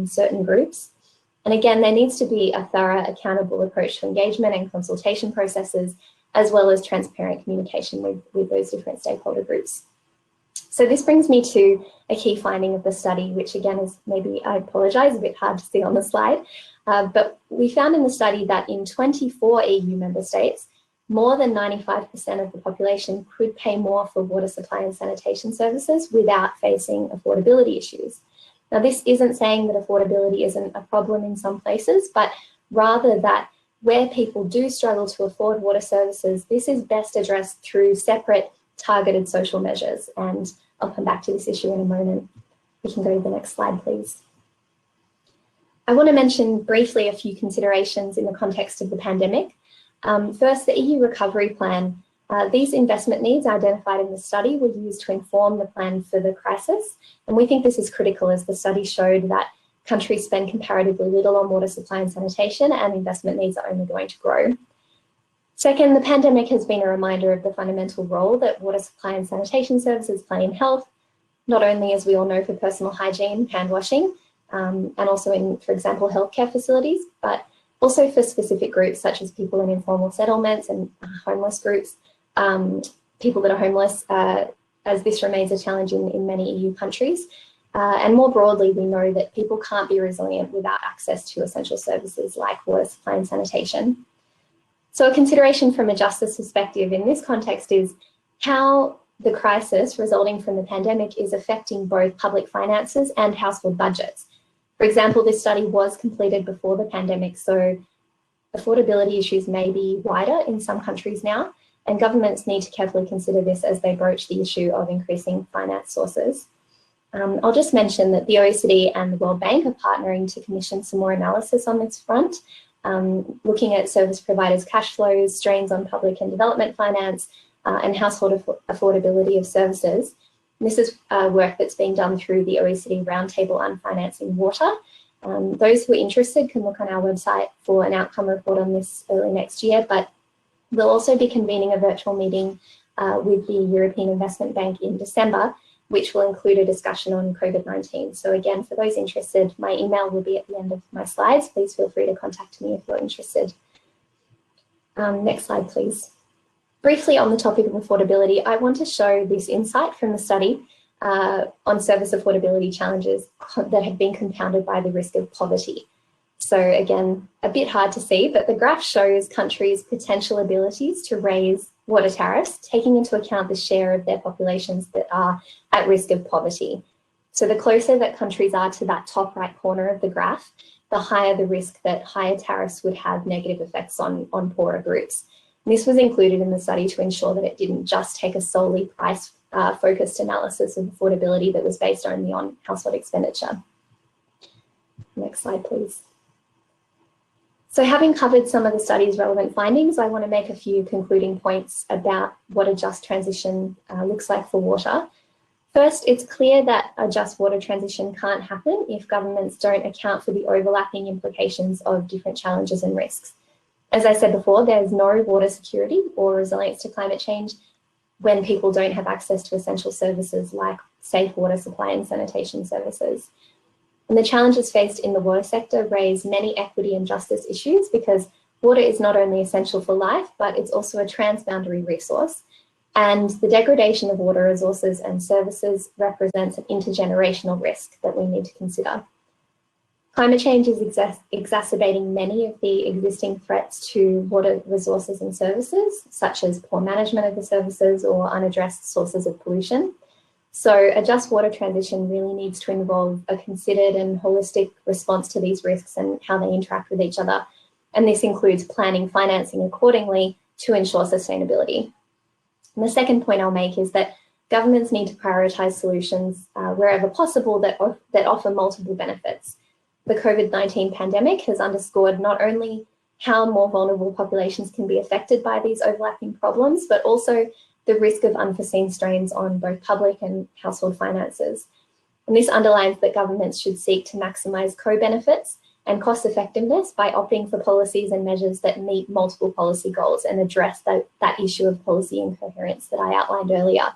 Speaker 3: certain groups. And again, there needs to be a thorough, accountable approach to engagement and consultation processes, as well as transparent communication with those different stakeholder groups. So this brings me to a key finding of the study, which again is maybe, I apologise, a bit hard to see on the slide. But we found in the study that in 24 EU member states, more than 95% of the population could pay more for water supply and sanitation services without facing affordability issues. Now, this isn't saying that affordability isn't a problem in some places, but rather that where people do struggle to afford water services, this is best addressed through separate targeted social measures. And I'll come back to this issue in a moment. We can go to the next slide, please. I want to mention briefly a few considerations in the context of the pandemic. First, the EU recovery plan. These investment needs identified in the study were used to inform the plan for the crisis. And we think this is critical, as the study showed that countries spend comparatively little on water supply and sanitation, and investment needs are only going to grow. Second, the pandemic has been a reminder of the fundamental role that water supply and sanitation services play in health, not only, as we all know, for personal hygiene, hand washing, and also in, for example, healthcare facilities, but also for specific groups such as people in informal settlements and homeless groups, people that are homeless, as this remains a challenge in many EU countries. And more broadly, we know that people can't be resilient without access to essential services like water supply and sanitation. So a consideration from a justice perspective in this context is how the crisis resulting from the pandemic is affecting both public finances and household budgets. For example, this study was completed before the pandemic, so affordability issues may be wider in some countries now, and governments need to carefully consider this as they broach the issue of increasing finance sources. I'll just mention that the OECD and the World Bank are partnering to commission some more analysis on this front, looking at service providers' cash flows, strains on public and development finance, and household affordability of services. And this is work that's being done through the OECD Roundtable on Financing Water. Those who are interested can look on our website for an outcome report on this early next year, but we'll also be convening a virtual meeting with the European Investment Bank in December, which will include a discussion on COVID-19. So again, for those interested, my email will be at the end of my slides. Please feel free to contact me if you're interested. Next slide, please. Briefly on the topic of affordability, I want to show this insight from the study on service affordability challenges that have been compounded by the risk of poverty. So again, a bit hard to see, but the graph shows countries' potential abilities to raise water tariffs, taking into account the share of their populations that are at risk of poverty. So the closer that countries are to that top right corner of the graph, the higher the risk that higher tariffs would have negative effects on poorer groups. And this was included in the study to ensure that it didn't just take a solely price-focused analysis of affordability that was based only on household expenditure. Next slide, please. So having covered some of the study's relevant findings, I want to make a few concluding points about what a just transition looks like for water. First, it's clear that a just water transition can't happen if governments don't account for the overlapping implications of different challenges and risks. As I said before, there's no water security or resilience to climate change when people don't have access to essential services like safe water supply and sanitation services. And the challenges faced in the water sector raise many equity and justice issues because water is not only essential for life, but it's also a transboundary resource. And the degradation of water resources and services represents an intergenerational risk that we need to consider. Climate change is exacerbating many of the existing threats to water resources and services, such as poor management of the services or unaddressed sources of pollution. So a just water transition really needs to involve a considered and holistic response to these risks and how they interact with each other. And this includes planning financing accordingly to ensure sustainability. And the second point I'll make is that governments need to prioritise solutions wherever possible that offer multiple benefits. The COVID-19 pandemic has underscored not only how more vulnerable populations can be affected by these overlapping problems, but also the risk of unforeseen strains on both public and household finances. And this underlines that governments should seek to maximise co-benefits and cost effectiveness by opting for policies and measures that meet multiple policy goals and address that issue of policy incoherence that I outlined earlier.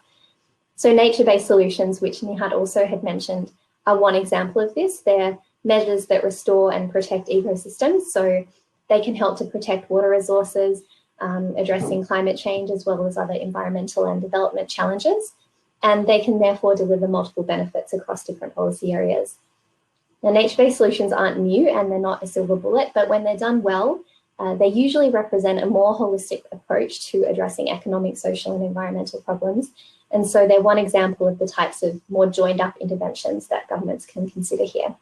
Speaker 3: So nature-based solutions, which Nihat also had mentioned, are one example of this. They're measures that restore and protect ecosystems, so they can help to protect water resources, addressing climate change as well as other environmental and development challenges, and they can therefore deliver multiple benefits across different policy areas. Now, nature-based solutions aren't new and they're not a silver bullet, but when they're done well, they usually represent a more holistic approach to addressing economic, social and environmental problems, and so they're one example of the types of more joined-up interventions that governments can consider here.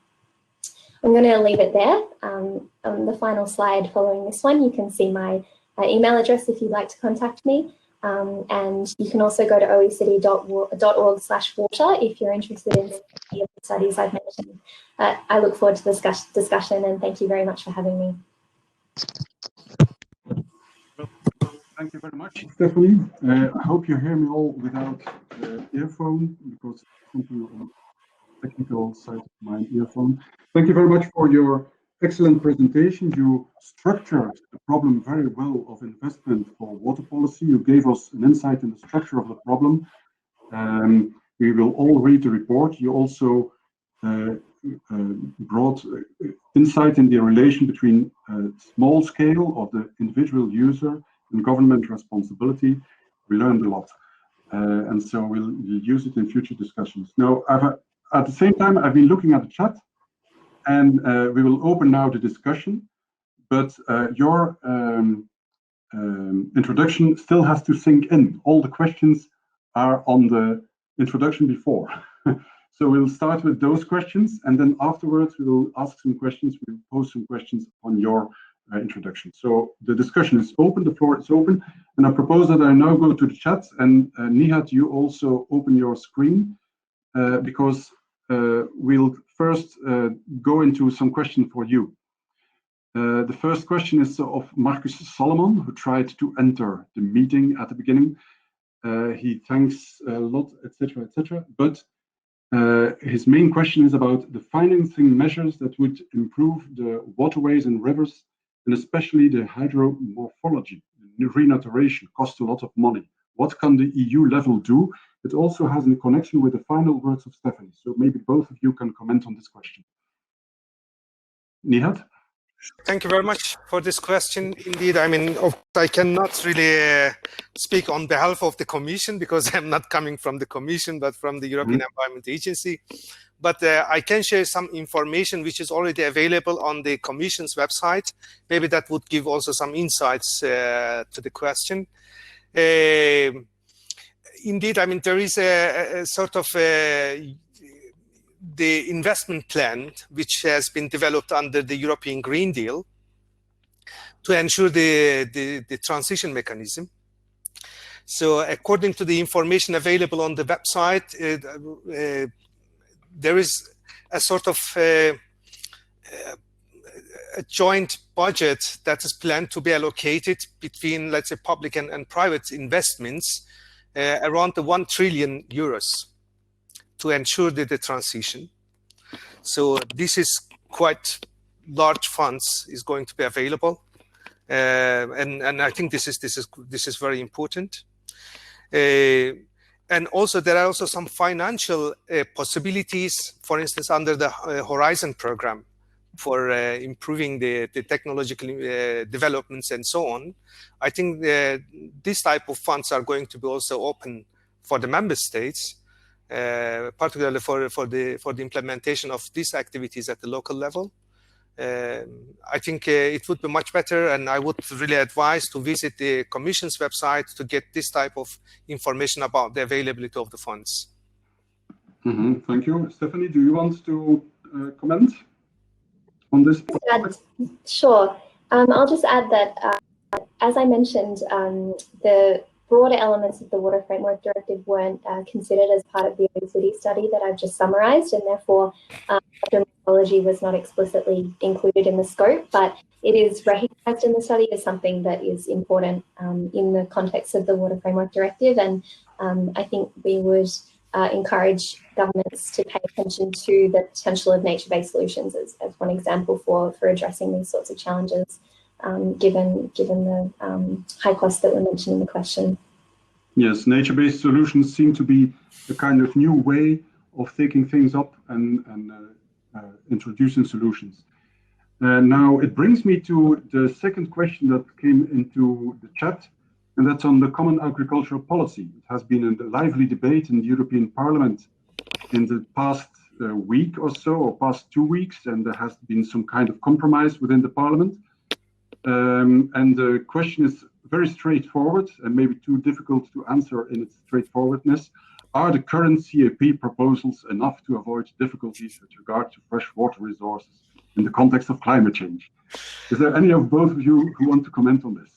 Speaker 3: I'm going to leave it there. On the final slide following this one, you can see my email address if you'd like to contact me. And you can also go to oecd.org/water if you're interested in any of the studies I've mentioned. I look forward to the discussion and thank you very much for having me.
Speaker 1: Thank you very much, Stephanie. I hope you hear me all without earphone because something on the technical side of my earphone. Thank you very much for your excellent presentation. You structured the problem very well of investment for water policy. You gave us an insight in the structure of the problem. We will all read the report. You also brought insight in the relation between small scale of the individual user and government responsibility. We learned a lot. And so we'll use it in future discussions. Now, at the same time, I've been looking at the chat, and we will open now the discussion, but your introduction still has to sink in. All the questions are on the introduction before. So we'll start with those questions, and then afterwards we will ask some questions, we'll pose some questions on your introduction. So the discussion is open, the floor is open, and I propose that I now go to the chat, and Nihat, you also open your screen, because we'll first go into some questions for you. The first question is of Marcus Solomon, who tried to enter the meeting at the beginning. He thanks a lot, etc., etc. But his main question is about the financing measures that would improve the waterways and rivers, and especially the hydromorphology. Renaturation costs a lot of money. What can the EU level do? It also has a connection with the final words of Stephanie. So maybe both of you can comment on this question. Nihat?
Speaker 2: Thank you very much for this question. Indeed, I mean, I cannot really speak on behalf of the Commission because I'm not coming from the Commission, but from the European Environment Agency. But I can share some information which is already available on the Commission's website. Maybe that would give also some insights to the question. Indeed, I mean, there is a sort of the investment plan, which has been developed under the European Green Deal, to ensure the transition mechanism. So according to the information available on the website, there is a sort of a joint budget that is planned to be allocated between, let's say, public and private investments, around the 1 trillion euros to ensure the transition. So this is quite large funds is going to be available, and I think this is very important. And also there are also some financial possibilities, for instance, under the Horizon program for improving the technological developments and so on. I think this type of funds are going to be also open for the member states, particularly for the implementation of these activities at the local level. I think it would be much better, and I would really advise to visit the Commission's website to get this type of information about the availability of the funds.
Speaker 1: Thank you. Stephanie, do you want to comment on this?
Speaker 3: Sure. I'll just add that, as I mentioned, the broader elements of the Water Framework Directive weren't considered as part of the obesity study that I've just summarised, and therefore methodology was not explicitly included in the scope, but it is recognised in the study as something that is important in the context of the Water Framework Directive, and I think we would encourage governments to pay attention to the potential of nature-based solutions as one example for addressing these sorts of challenges, given the high costs that were mentioned in the question.
Speaker 1: Yes, nature-based solutions seem to be a kind of new way of taking things up and introducing solutions. Now it brings me to the second question that came into the chat, and that's on the common agricultural policy. It has been a lively debate in the European Parliament in the past week or so, or past 2 weeks, and there has been some kind of compromise within the Parliament. And the question is very straightforward and maybe too difficult to answer in its straightforwardness. Are the current CAP proposals enough to avoid difficulties with regard to fresh water resources in the context of climate change? Is there any of both of you who want to comment on this?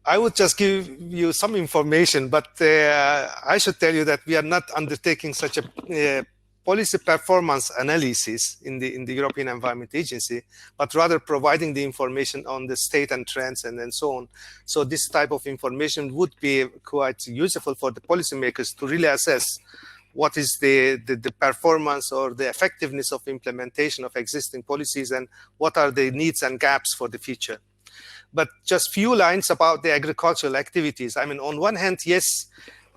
Speaker 2: I would just give you some information, but I should tell you that we are not undertaking such a policy performance analysis in the European Environment Agency, but rather providing the information on the state and trends and so on. So this type of information would be quite useful for the policymakers to really assess what is the performance or the effectiveness of implementation of existing policies and what are the needs and gaps for the future. But just few lines about the agricultural activities. I mean, on one hand, yes,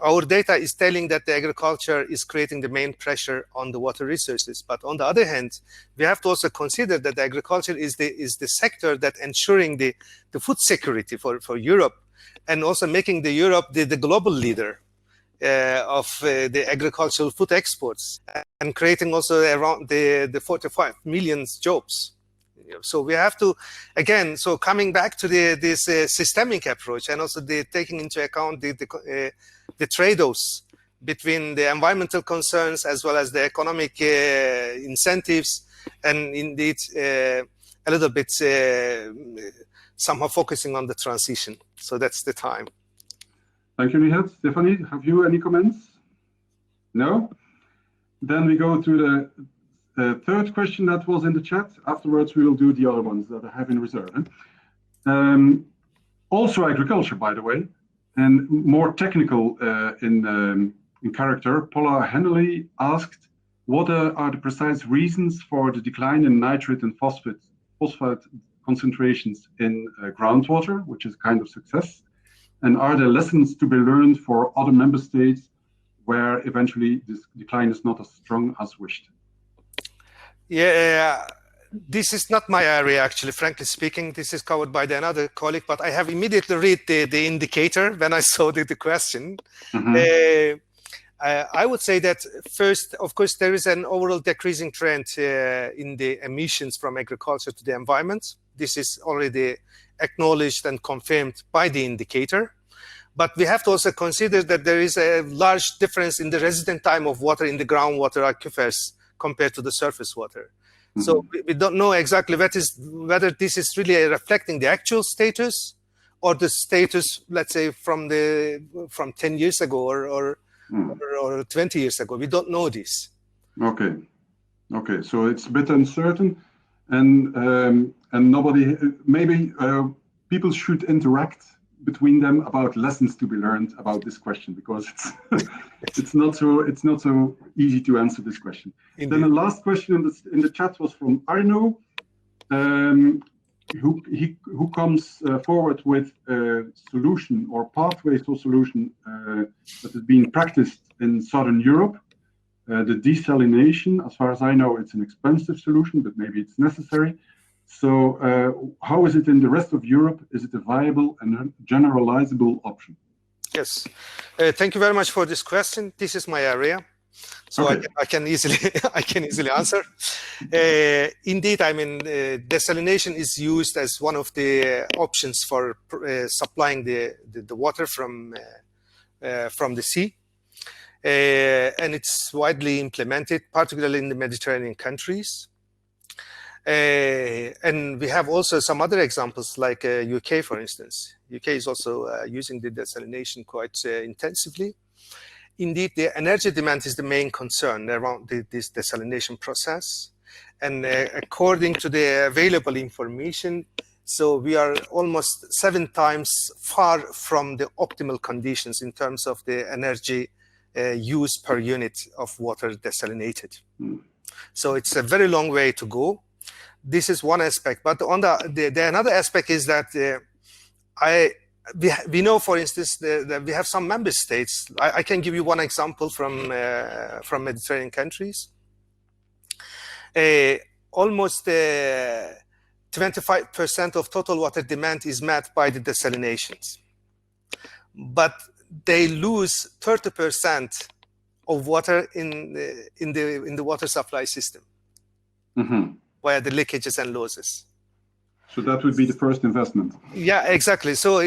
Speaker 2: our data is telling that the agriculture is creating the main pressure on the water resources. But on the other hand, we have to also consider that the agriculture is the sector that ensuring the food security for Europe, and also making the Europe the global leader of the agricultural food exports, and creating also around the 45 million jobs. So we have to, again, so coming back to this systemic approach, and also taking into account the trade-offs between the environmental concerns as well as the economic incentives, and indeed a little bit somehow focusing on the transition. So that's the time.
Speaker 1: Thank you, Nihat. Stephanie, have you any comments? No? Then we go to the third question that was in the chat. Afterwards, we will do the other ones that I have in reserve. Also agriculture, by the way, and more technical in character. Paula Henley asked, what are the precise reasons for the decline in nitrate and phosphate concentrations in groundwater, which is a kind of success? And are there lessons to be learned for other member states where eventually this decline is not as strong as wished?
Speaker 2: Yeah, this is not my area, actually, frankly speaking. This is covered by another colleague, but I have immediately read the indicator when I saw the question. Mm-hmm. I would say that first, of course, there is an overall decreasing trend in the emissions from agriculture to the environment. This is already acknowledged and confirmed by the indicator. But we have to also consider that there is a large difference in the resident time of water in the groundwater aquifers compared to the surface water. So we don't know exactly whether this is really reflecting the actual status or the status, let's say, from 10 years ago or 20 years ago. We don't know this.
Speaker 1: Okay. Okay. So it's a bit uncertain, and nobody, maybe people should interact between them about lessons to be learned about this question, because it's not so easy to answer this question. Indeed. Then the last question in the chat was from Arno, who comes forward with a solution or pathway to a solution that is being practiced in Southern Europe. The desalination, as far as I know, it's an expensive solution, but maybe it's necessary. So how is it in the rest of Europe? Is it a viable and generalizable option?
Speaker 2: Yes. Thank you very much for this question. This is my area, so okay. I can easily answer. Indeed, I mean, desalination is used as one of the options for supplying the water from the sea. And it's widely implemented, particularly in the Mediterranean countries. And we have also some other examples, like UK, for instance. UK is also using the desalination quite intensively. Indeed, the energy demand is the main concern around this desalination process. And according to the available information, so we are almost 7 times far from the optimal conditions in terms of the energy use per unit of water desalinated. So it's a very long way to go. This is one aspect, but on the another aspect is that we know, for instance, that we have some member states. I can give you one example from Mediterranean countries. Almost 25% of total water demand is met by the desalinations, but they lose 30% of water in the water supply system. Via the leakages and losses.
Speaker 1: So that would be the first investment.
Speaker 2: Yeah, exactly. So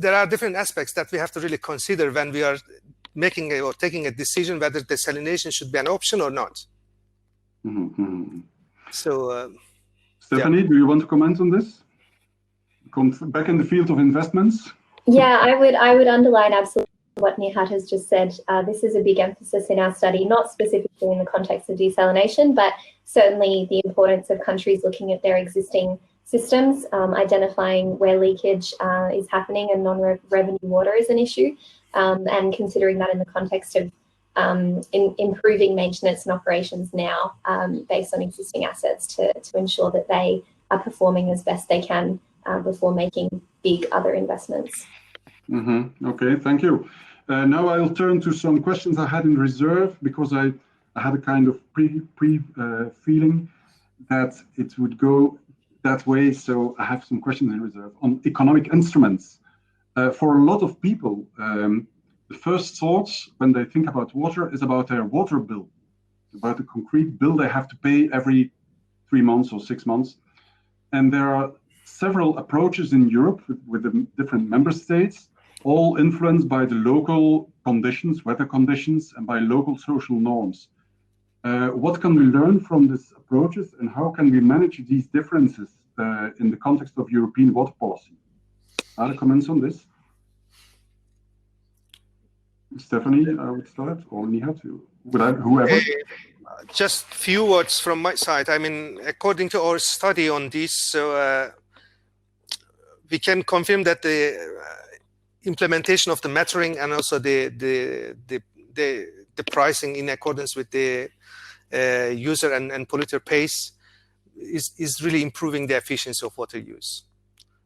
Speaker 2: there are different aspects that we have to really consider when we are making or taking a decision whether desalination should be an option or not. So,
Speaker 1: Stephanie, do you want to comment on this? Come back in the field of investments.
Speaker 3: Yeah, I would underline absolutely what Nihat has just said. This is a big emphasis in our study, not specifically in the context of desalination, but certainly the importance of countries looking at their existing systems, identifying where leakage is happening and non-revenue water is an issue, and considering that in the context of improving maintenance and operations now based on existing assets to ensure that they are performing as best they can before making big other investments.
Speaker 1: Okay, thank you. Now I'll turn to some questions I had in reserve, because I had a kind of feeling that it would go that way. So I have some questions in reserve on economic instruments. For a lot of people, the first thoughts when they think about water is about their water bill, about the concrete bill they have to pay every 3 months or 6 months. And there are several approaches in Europe with the different member states, all influenced by the local conditions, weather conditions, and by local social norms. What can we learn from these approaches, and how can we manage these differences in the context of European water policy? Other comments on this? Stephanie, I would start, or Nihat, whoever.
Speaker 2: Just few words from my side. I mean, according to our study on this, so we can confirm that the implementation of the metering and also the pricing in accordance with the user and polluter pays is really improving the efficiency of water use.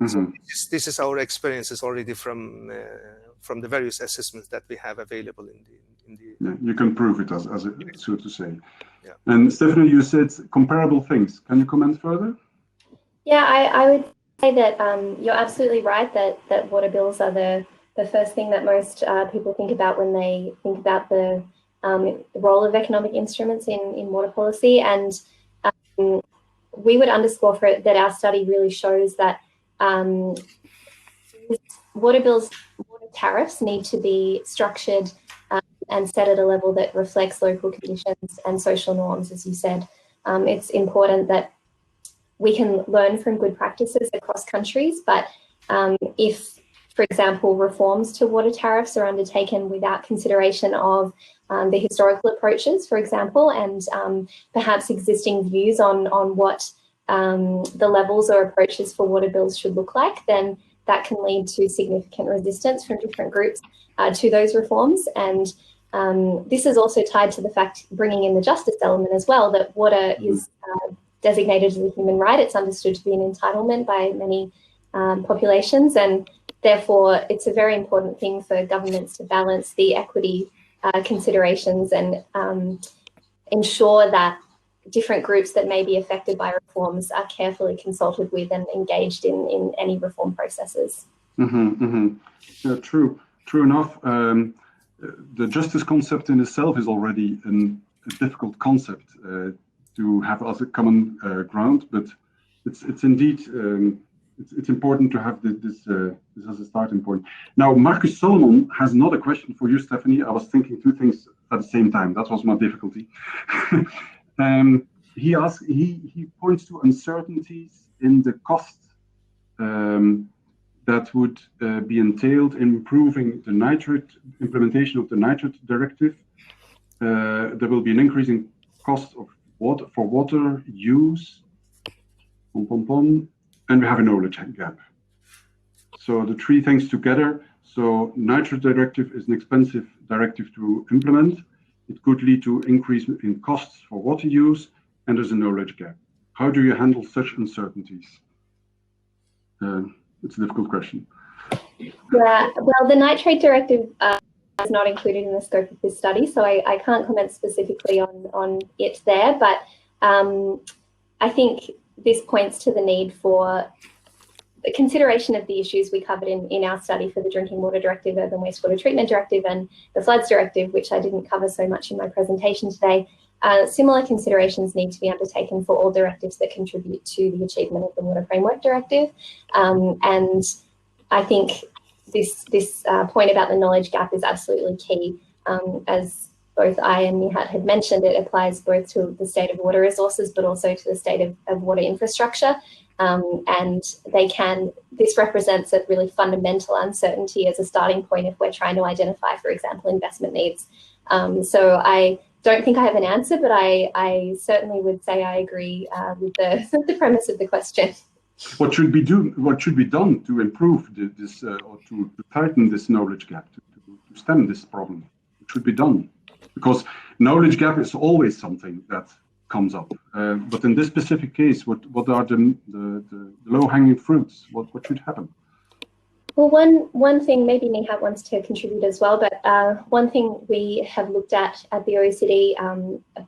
Speaker 2: So this is our experiences already from the various assessments that we have available in the.
Speaker 1: Yeah, you can prove it as so to say. Yeah. And Stephanie, you said comparable things. Can you comment further?
Speaker 3: Yeah, I would say that you're absolutely right that water bills are the first thing that most people think about when they think about the role of economic instruments in water policy. And we would underscore that our study really shows that water bills tariffs need to be structured and set at a level that reflects local conditions and social norms, as you said. It's important that we can learn from good practices across countries, but if, for example, reforms to water tariffs are undertaken without consideration of the historical approaches, for example, and perhaps existing views on what the levels or approaches for water bills should look like, then that can lead to significant resistance from different groups to those reforms. And this is also tied to the fact, bringing in the justice element as well, that water is designated as a human right. It's understood to be an entitlement by many populations, and therefore it's a very important thing for governments to balance the equity considerations and ensure that different groups that may be affected by reforms are carefully consulted with and engaged in any reform processes.
Speaker 1: Yeah, true enough. The justice concept in itself is already a difficult concept to have as a common ground, but it's indeed it's important to have this as a starting point. Now, Marcus Solomon has another question for you, Stephanie. I was thinking two things at the same time. That was my difficulty. He points to uncertainties in the cost that would be entailed in improving the implementation of the nitrate directive. There will be an increasing cost of water use, and we have a knowledge gap. So the three things together. So nitrate directive is an expensive directive to implement. It could lead to increase in costs for water use, and there's a knowledge gap. How do you handle such uncertainties? It's a difficult question.
Speaker 3: Yeah, well, the nitrate directive is not included in the scope of this study, so I can't comment specifically on it there, but I think this points to the need for the consideration of the issues we covered in our study for the Drinking Water Directive, Urban Wastewater Treatment Directive, and the Floods Directive, which I didn't cover so much in my presentation today. Similar considerations need to be undertaken for all directives that contribute to the achievement of the Water Framework Directive. And I think this point about the knowledge gap is absolutely key. As both I and Nihat had mentioned, it applies both to the state of water resources, but also to the state of water infrastructure. And this represents a really fundamental uncertainty as a starting point if we're trying to identify, for example, investment needs. So I don't think I have an answer, but I certainly would say I agree with the premise of the question.
Speaker 1: What should be done to improve this or to tighten this knowledge gap, to stem this problem? What should be done? Because knowledge gap is always something that comes up. But in this specific case, what are the low-hanging fruits? What should happen?
Speaker 3: Well, one thing, maybe Nihat wants to contribute as well, but one thing we have looked at the OECD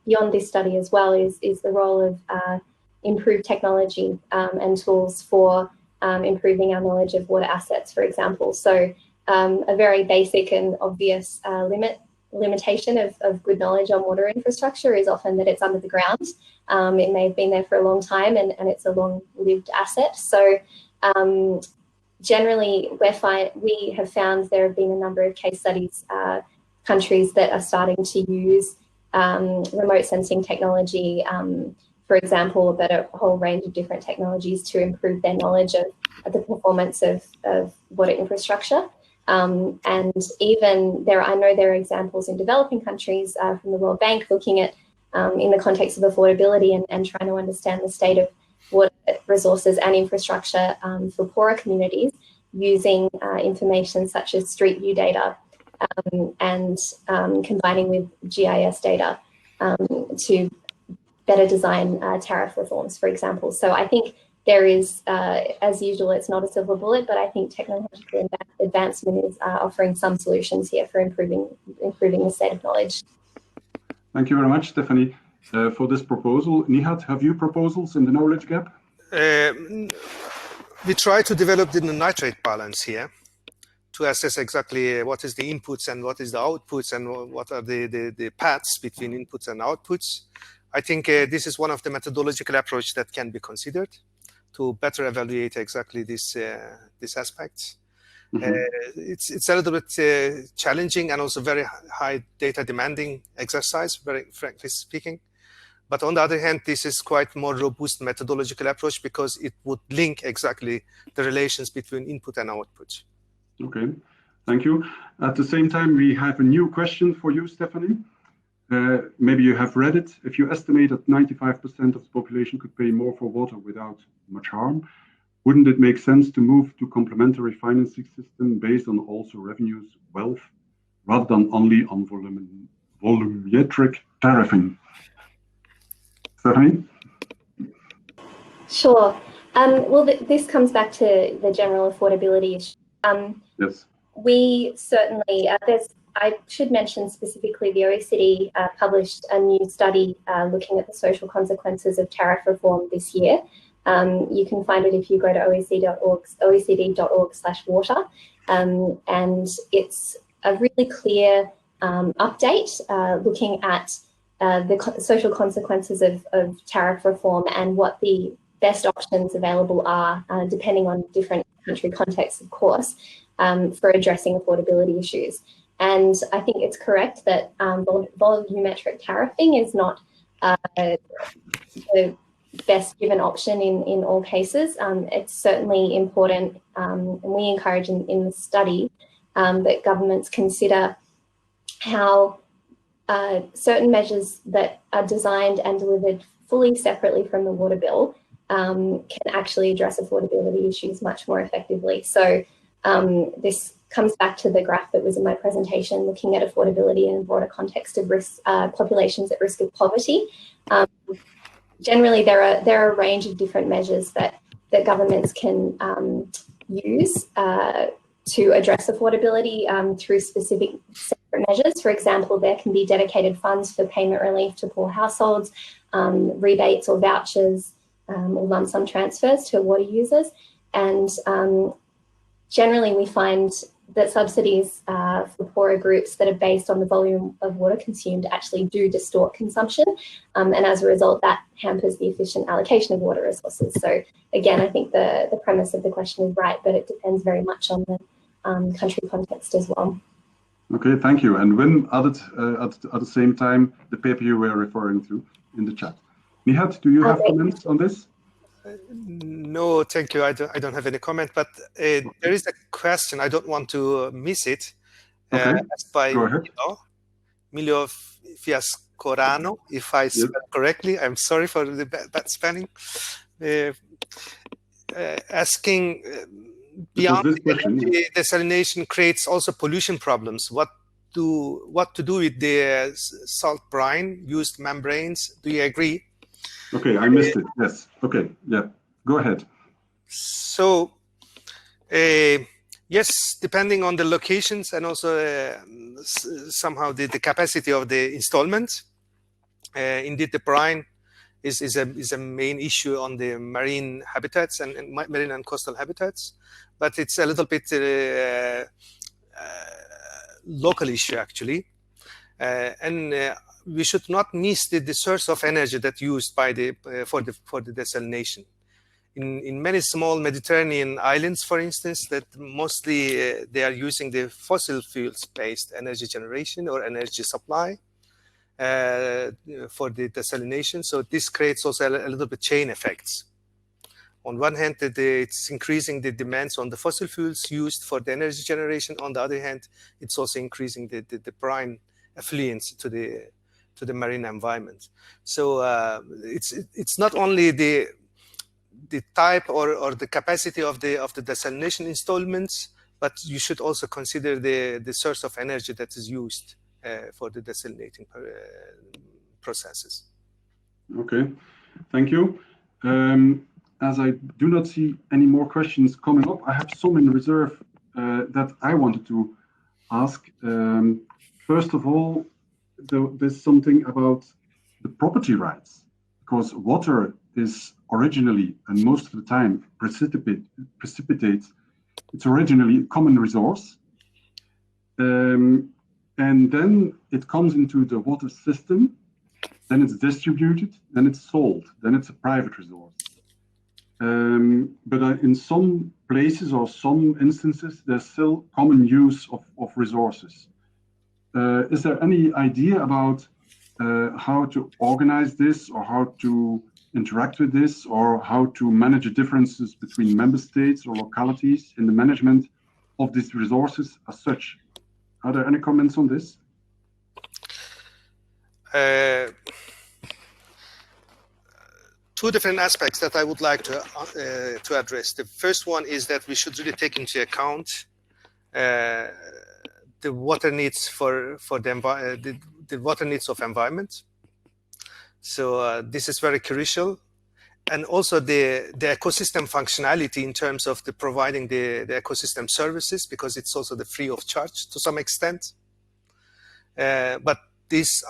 Speaker 3: beyond this study as well is the role of improved technology and tools for improving our knowledge of water assets, for example. So a very basic and obvious limitation of good knowledge on water infrastructure is often that it's under the ground. It may have been there for a long time and it's a long-lived asset. So generally, we have found there have been a number of case studies, countries that are starting to use remote sensing technology, for example, but a whole range of different technologies to improve their knowledge of the performance of water infrastructure. And even I know there are examples in developing countries from the World Bank looking at, in the context of affordability and trying to understand the state of water resources and infrastructure for poorer communities using information such as street view data and combining with GIS data to better design tariff reforms, for example. So I think there is, as usual, it's not a silver bullet, but I think technological advancement is offering some solutions here for improving the state of knowledge.
Speaker 1: Thank you very much, Stephanie, for this proposal. Nihat, have you proposals in the knowledge gap?
Speaker 2: We try to develop the nitrate balance here to assess exactly what is the inputs and what is the outputs and what are the paths between inputs and outputs. I think this is one of the methodological approach that can be considered to better evaluate exactly this aspect. It's a little bit challenging and also very high data demanding exercise, very frankly speaking. But on the other hand, this is quite more robust methodological approach because it would link exactly the relations between input and output.
Speaker 1: Okay, thank you. At the same time, we have a new question for you, Stephanie. Maybe you have read it. If you estimate that 95% of the population could pay more for water without much harm, wouldn't it make sense to move to complementary financing system based on also revenues, wealth, rather than only on volumetric tariffing? Stephanie?
Speaker 3: Sure. Well, this comes back to the general affordability issue.
Speaker 1: Yes.
Speaker 3: We certainly, I should mention specifically the OECD published a new study looking at the social consequences of tariff reform this year. You can find it if you go to oecd.org/water. And it's a really clear update looking at the social consequences of tariff reform and what the best options available are, depending on different country contexts, of course, for addressing affordability issues. And I think it's correct that volumetric tariffing is not the best given option in all cases. It's certainly important, and we encourage in the study that governments consider how certain measures that are designed and delivered fully separately from the water bill can actually address affordability issues much more effectively. So this comes back to the graph that was in my presentation, looking at affordability in a broader context of risk, populations at risk of poverty. Generally, there are a range of different measures that governments can use to address affordability through specific separate measures. For example, there can be dedicated funds for payment relief to poor households, rebates or vouchers, or lump sum transfers to water users. And generally, we find that subsidies for poorer groups that are based on the volume of water consumed actually do distort consumption. And as a result, that hampers the efficient allocation of water resources. So again, I think the premise of the question is right, but it depends very much on the country context as well.
Speaker 1: Okay, thank you. And Wim added at the same time the paper you were referring to in the chat. Nihat, do you have comments on this?
Speaker 2: No, thank you. I don't have any comment, but there is a question. I don't want to miss it. Asked by Milio Fiascorano, if I spell correctly. I'm sorry for the bad spelling. Asking, beyond the desalination creates also pollution problems. What to do with the salt brine used membranes? Do you agree?
Speaker 1: Okay, I missed it. Yes. Okay. Yeah. Go ahead.
Speaker 2: So, yes, depending on the locations and also somehow the capacity of the installment. Indeed, the brine is a main issue on the marine habitats and marine and coastal habitats, but it's a little bit local issue actually, and we should not miss the source of energy that used by for the desalination. In many small Mediterranean islands, for instance, that mostly they are using the fossil fuels-based energy generation or energy supply for the desalination. So this creates also a little bit chain effects. On one hand, it's increasing the demands on the fossil fuels used for the energy generation. On the other hand, it's also increasing the brine affluence to the marine environment. So it's not only the type or the capacity of the desalination installments, but you should also consider the source of energy that is used for the desalinating processes.
Speaker 1: Okay, thank you. As I do not see any more questions coming up, I have some in reserve that I wanted to ask. First of all, there's something about the property rights, because water is originally, and most of the time, precipitates. It's originally a common resource. And then it comes into the water system, then it's distributed, then it's sold, then it's a private resource. but in some places or some instances, there's still common use of resources. Is there any idea about how to organize this, or how to interact with this, or how to manage the differences between member states or localities in the management of these resources as such? Are there any comments on this?
Speaker 2: Two different aspects that I would like to address. The first one is that we should really take into account the water needs for the water needs of environment. So this is very crucial, and also the ecosystem functionality in terms of the providing the ecosystem services, because it's also the free of charge to some extent. But these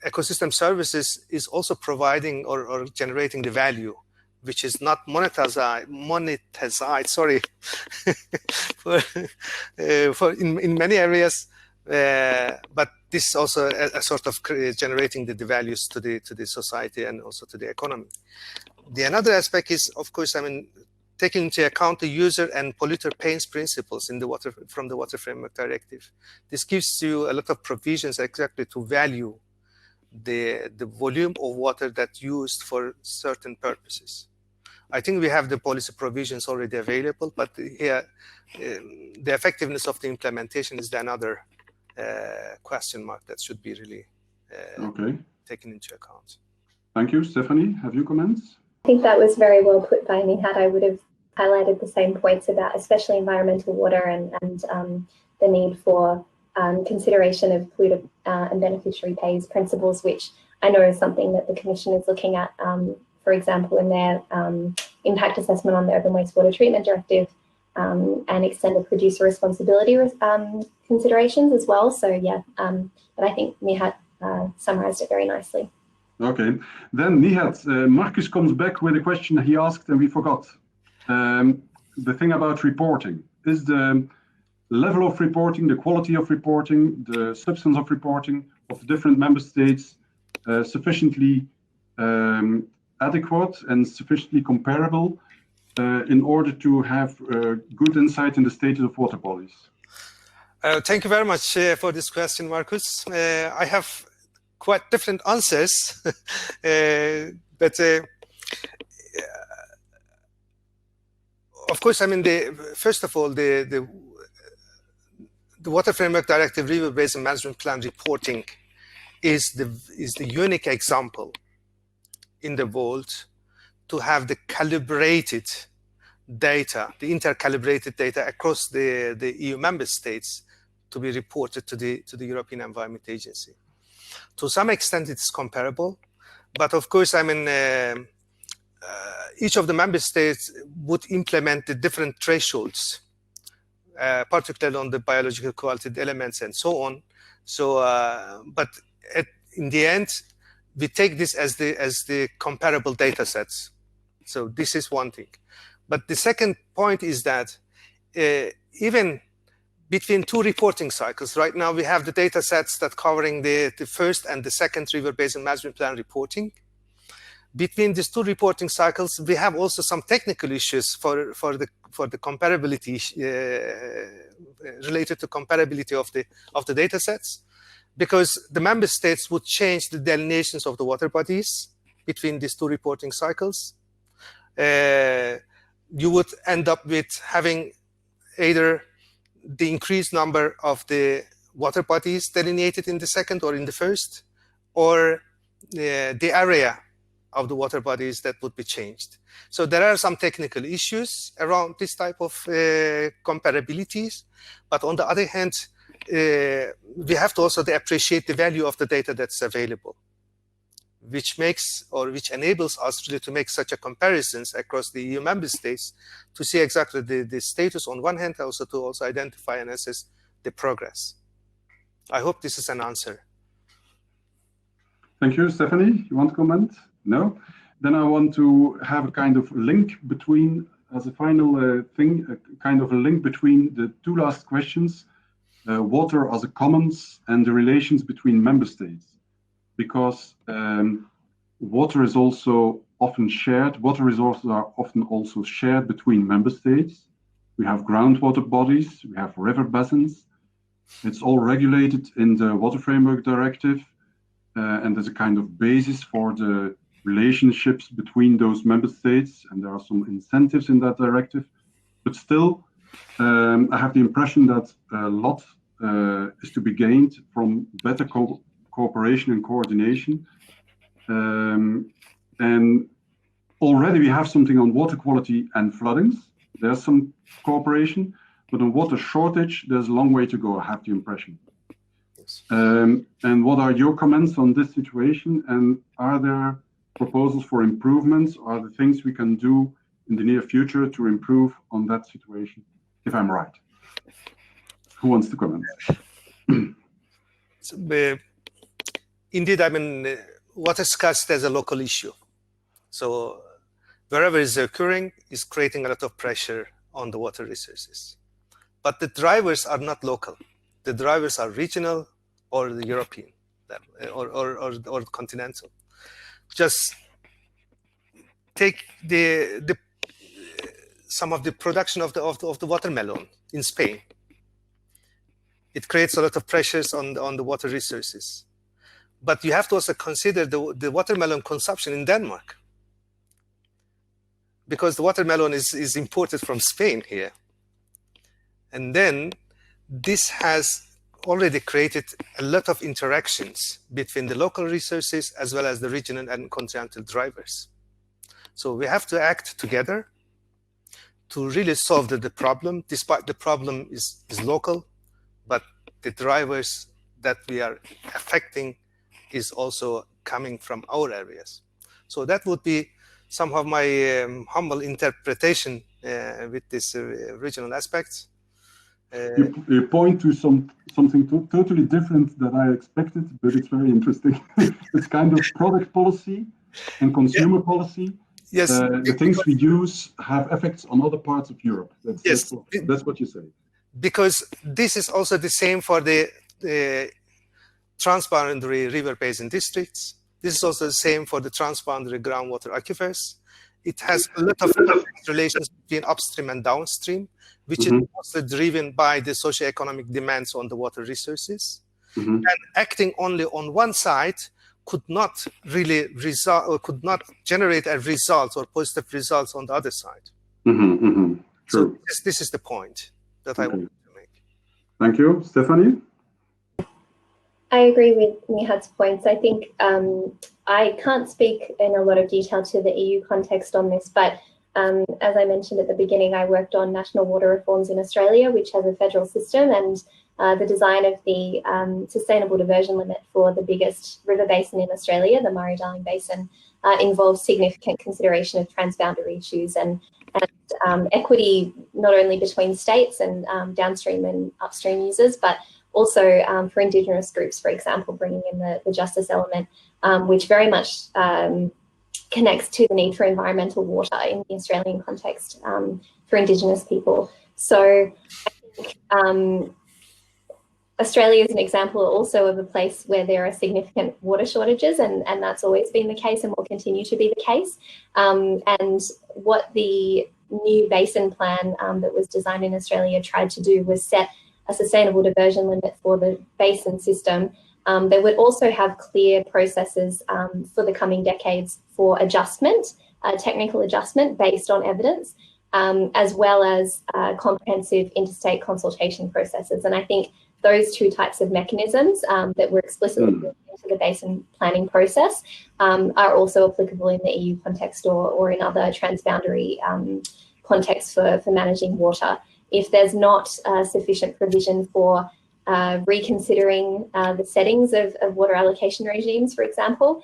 Speaker 2: ecosystem services is also providing or generating the value, which is not monetized. Sorry, for in many areas, but this is also a sort of generating the values to the society and also to the economy. The another aspect is, of course, I mean, taking into account the user and polluter pays principles in the water from the Water Framework Directive. This gives you a lot of provisions exactly to value the volume of water that's used for certain purposes. I think we have the policy provisions already available, but here the effectiveness of the implementation is another question mark that should be really taken into account.
Speaker 1: Thank you. Stephanie, have you comments?
Speaker 3: I think that was very well put by Nihat. I would have highlighted the same points about especially environmental water and the need for consideration of polluter and beneficiary pays principles, which I know is something that the Commission is looking at, for example, in their impact assessment on the Urban Wastewater Treatment Directive and extended producer responsibility considerations as well. So yeah, but I think Nihat summarized it very nicely.
Speaker 1: Okay, then Nihat, Marcus comes back with a question he asked and we forgot. The thing about reporting. Is the level of reporting, the quality of reporting, the substance of reporting of different member states sufficiently adequate and sufficiently comparable in order to have good insight in the status of water bodies?
Speaker 2: Thank you very much for this question, Marcus. I have quite different answers, but of course, I mean, first of all, the Water Framework Directive River Basin Management Plan reporting is the unique example in the world to have the calibrated data, the intercalibrated data across the EU member states to be reported to the European Environment Agency. To some extent, it's comparable, but of course, I mean, each of the member states would implement the different thresholds, particularly on the biological quality elements and so on. So, but in the end, we take this as the comparable data sets. So this is one thing. But the second point is that even between two reporting cycles, right now we have the data sets that covering the first and the second River Basin Management Plan reporting. Between these two reporting cycles, we have also some technical issues for the comparability related to comparability of the data sets, because the member states would change the delineations of the water bodies between these two reporting cycles. You would end up with having either the increased number of the water bodies delineated in the second or in the first, or the area of the water bodies that would be changed. So there are some technical issues around this type of comparabilities, but on the other hand, we have to also appreciate the value of the data that's available, which enables us really to make such a comparisons across the EU member states to see exactly the status on one hand, also to identify and assess the progress. I hope this is an answer.
Speaker 1: Thank you, Stephanie. You want to comment? No? Then I want to have a kind of link between, as a final thing, a kind of a link between the two last questions, water as a commons and the relations between member states. Because water is also often shared. Water resources are often also shared between member states. We have groundwater bodies, we have river basins. It's all regulated in the Water Framework Directive, and there's a kind of basis for the relationships between those member states, and there are some incentives in that directive. But still, I have the impression that a lot is to be gained from better cooperation and coordination. And already we have something on water quality and floodings. There's some cooperation, but on water shortage, there's a long way to go, I have the impression.
Speaker 2: Yes.
Speaker 1: And what are your comments on this situation? And are there proposals for improvements? Are there things we can do in the near future to improve on that situation, if I'm right? Who wants to comment?
Speaker 2: Indeed, I mean, water scarcity is a local issue. So wherever it's occurring, is creating a lot of pressure on the water resources. But the drivers are not local. The drivers are regional or the European or continental. Just take some of the production of the watermelon in Spain. It creates a lot of pressures on the water resources. But you have to also consider the watermelon consumption in Denmark, because the watermelon is imported from Spain here. And then this has already created a lot of interactions between the local resources as well as the regional and continental drivers. So we have to act together to really solve the problem, despite the problem is local, but the drivers that we are affecting is also coming from our areas. So that would be some of my humble interpretation with this regional aspects.
Speaker 1: You point to something totally different than I expected, but it's very interesting. It's kind of product policy and consumer policy.
Speaker 2: Yes.
Speaker 1: The things we use have effects on other parts of Europe. That's what you say.
Speaker 2: Because this is also the same for the transboundary river basin districts. This is also the same for the transboundary groundwater aquifers. It has a lot of relations between upstream and downstream, which is also driven by the socioeconomic demands on the water resources. And acting only on one side could not really result, or could not generate a result or positive results on the other side. So this is the point that I wanted to make.
Speaker 1: Thank you. Stephanie?
Speaker 3: I agree with Nihat's points. I think I can't speak in a lot of detail to the EU context on this, but as I mentioned at the beginning, I worked on national water reforms in Australia, which has a federal system, and the design of the sustainable diversion limit for the biggest river basin in Australia, the Murray-Darling Basin, involves significant consideration of transboundary issues and equity, not only between states and downstream and upstream users, but also for Indigenous groups, for example, bringing in the justice element, which very much connects to the need for environmental water in the Australian context for Indigenous people. So I think Australia is an example also of a place where there are significant water shortages, and that's always been the case and will continue to be the case. And what the new basin plan that was designed in Australia tried to do was set a sustainable diversion limit for the basin system. They would also have clear processes for the coming decades for adjustment, technical adjustment based on evidence, as well as comprehensive interstate consultation processes. And I think those two types of mechanisms that were explicitly built into the basin planning process are also applicable in the EU context or in other transboundary contexts for managing water. If there's not sufficient provision for reconsidering the settings of water allocation regimes, for example,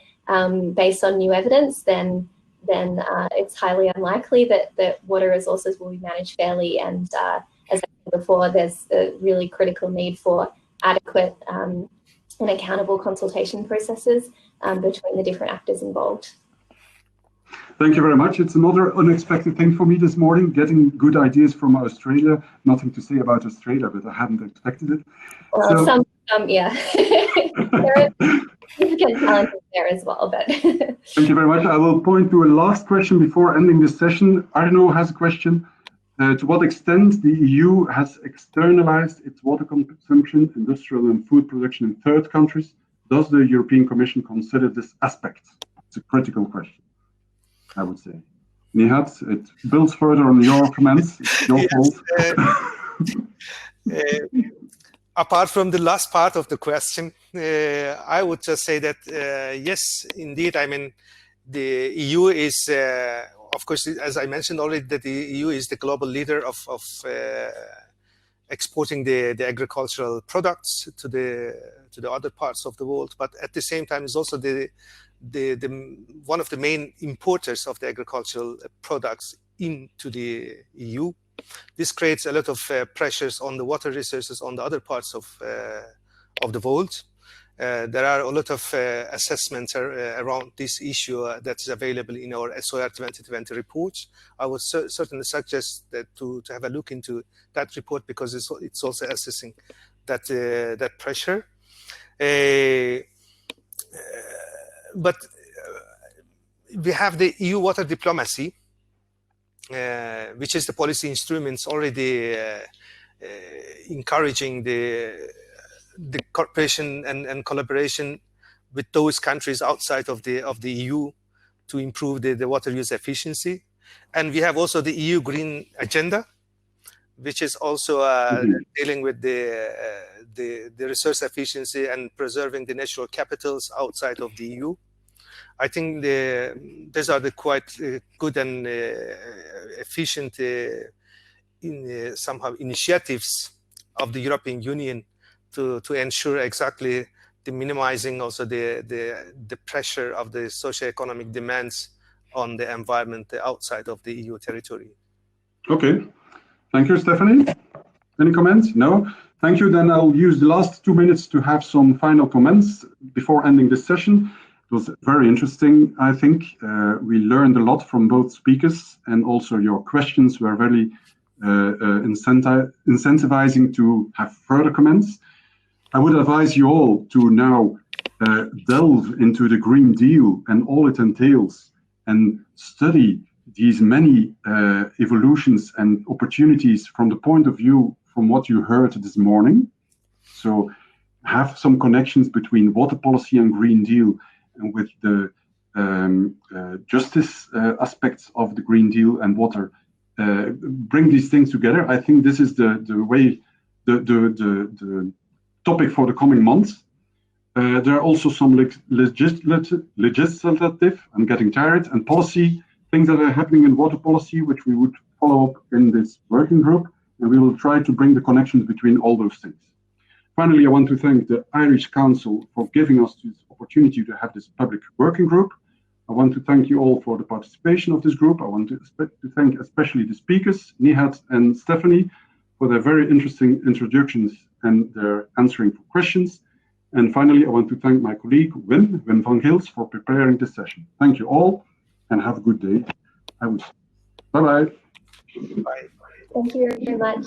Speaker 3: based on new evidence, then it's highly unlikely that water resources will be managed fairly. And as I said before, there's a really critical need for adequate and accountable consultation processes between the different actors involved.
Speaker 1: Thank you very much. It's another unexpected thing for me this morning, getting good ideas from Australia. Nothing to say about Australia, but I hadn't expected it.
Speaker 3: Well,
Speaker 1: so,
Speaker 3: some yeah. significant challenges there as well. But
Speaker 1: thank you very much. I will point to a last question before ending this session. Arno has a question. To what extent the EU has externalized its water consumption, industrial and food production in third countries? Does the European Commission consider this aspect? It's a critical question, I would say. Nihat, it builds further on your comments. It's your fault.
Speaker 2: Apart from the last part of the question, I would just say that, yes, indeed, I mean, the EU is, of course, as I mentioned already, that the EU is the global leader of exporting the agricultural products to the other parts of the world. But at the same time, is also the one of the main importers of the agricultural products into the EU. This creates a lot of pressures on the water resources on the other parts of the world. There are a lot of assessments around this issue that is available in our SOR 2020 report. I would certainly suggest that to have a look into that report, because it's also assessing that pressure. But we have the EU water diplomacy, which is the policy instruments already encouraging the cooperation and collaboration with those countries outside of the EU to improve the water use efficiency. And we have also the EU Green Agenda, which is also dealing with the resource efficiency and preserving the natural capitals outside of the EU. I think these are the quite good and efficient somehow initiatives of the European Union to ensure exactly the minimizing also the pressure of the socio-economic demands on the environment outside of the EU territory. Okay, thank you, Stephanie. Any comments? No? Thank you. Then I'll use the last 2 minutes to have some final comments before ending this session. It was very interesting, I think. We learned a lot from both speakers, and also your questions were very incentivizing to have further comments. I would advise you all to now delve into the Green Deal and all it entails, and study these many evolutions and opportunities from the point of view from what you heard this morning. So have some connections between water policy and Green Deal, and with the justice aspects of the Green Deal and water. Bring these things together. I think this is the way, the topic for the coming months. There are also some legislative, I'm getting tired, and policy things that are happening in water policy, which we would follow up in this working group, and we will try to bring the connections between all those things. Finally, I want to thank the Irish Council for giving us this opportunity to have this public working group. I want to thank you all for the participation of this group. I want to thank especially the speakers, Nihat and Stephanie, for their very interesting introductions and their answering for questions. And finally, I want to thank my colleague, Wim van Gils, for preparing this session. Thank you all, and have a good day. Bye-bye.
Speaker 3: Bye. Thank you very much.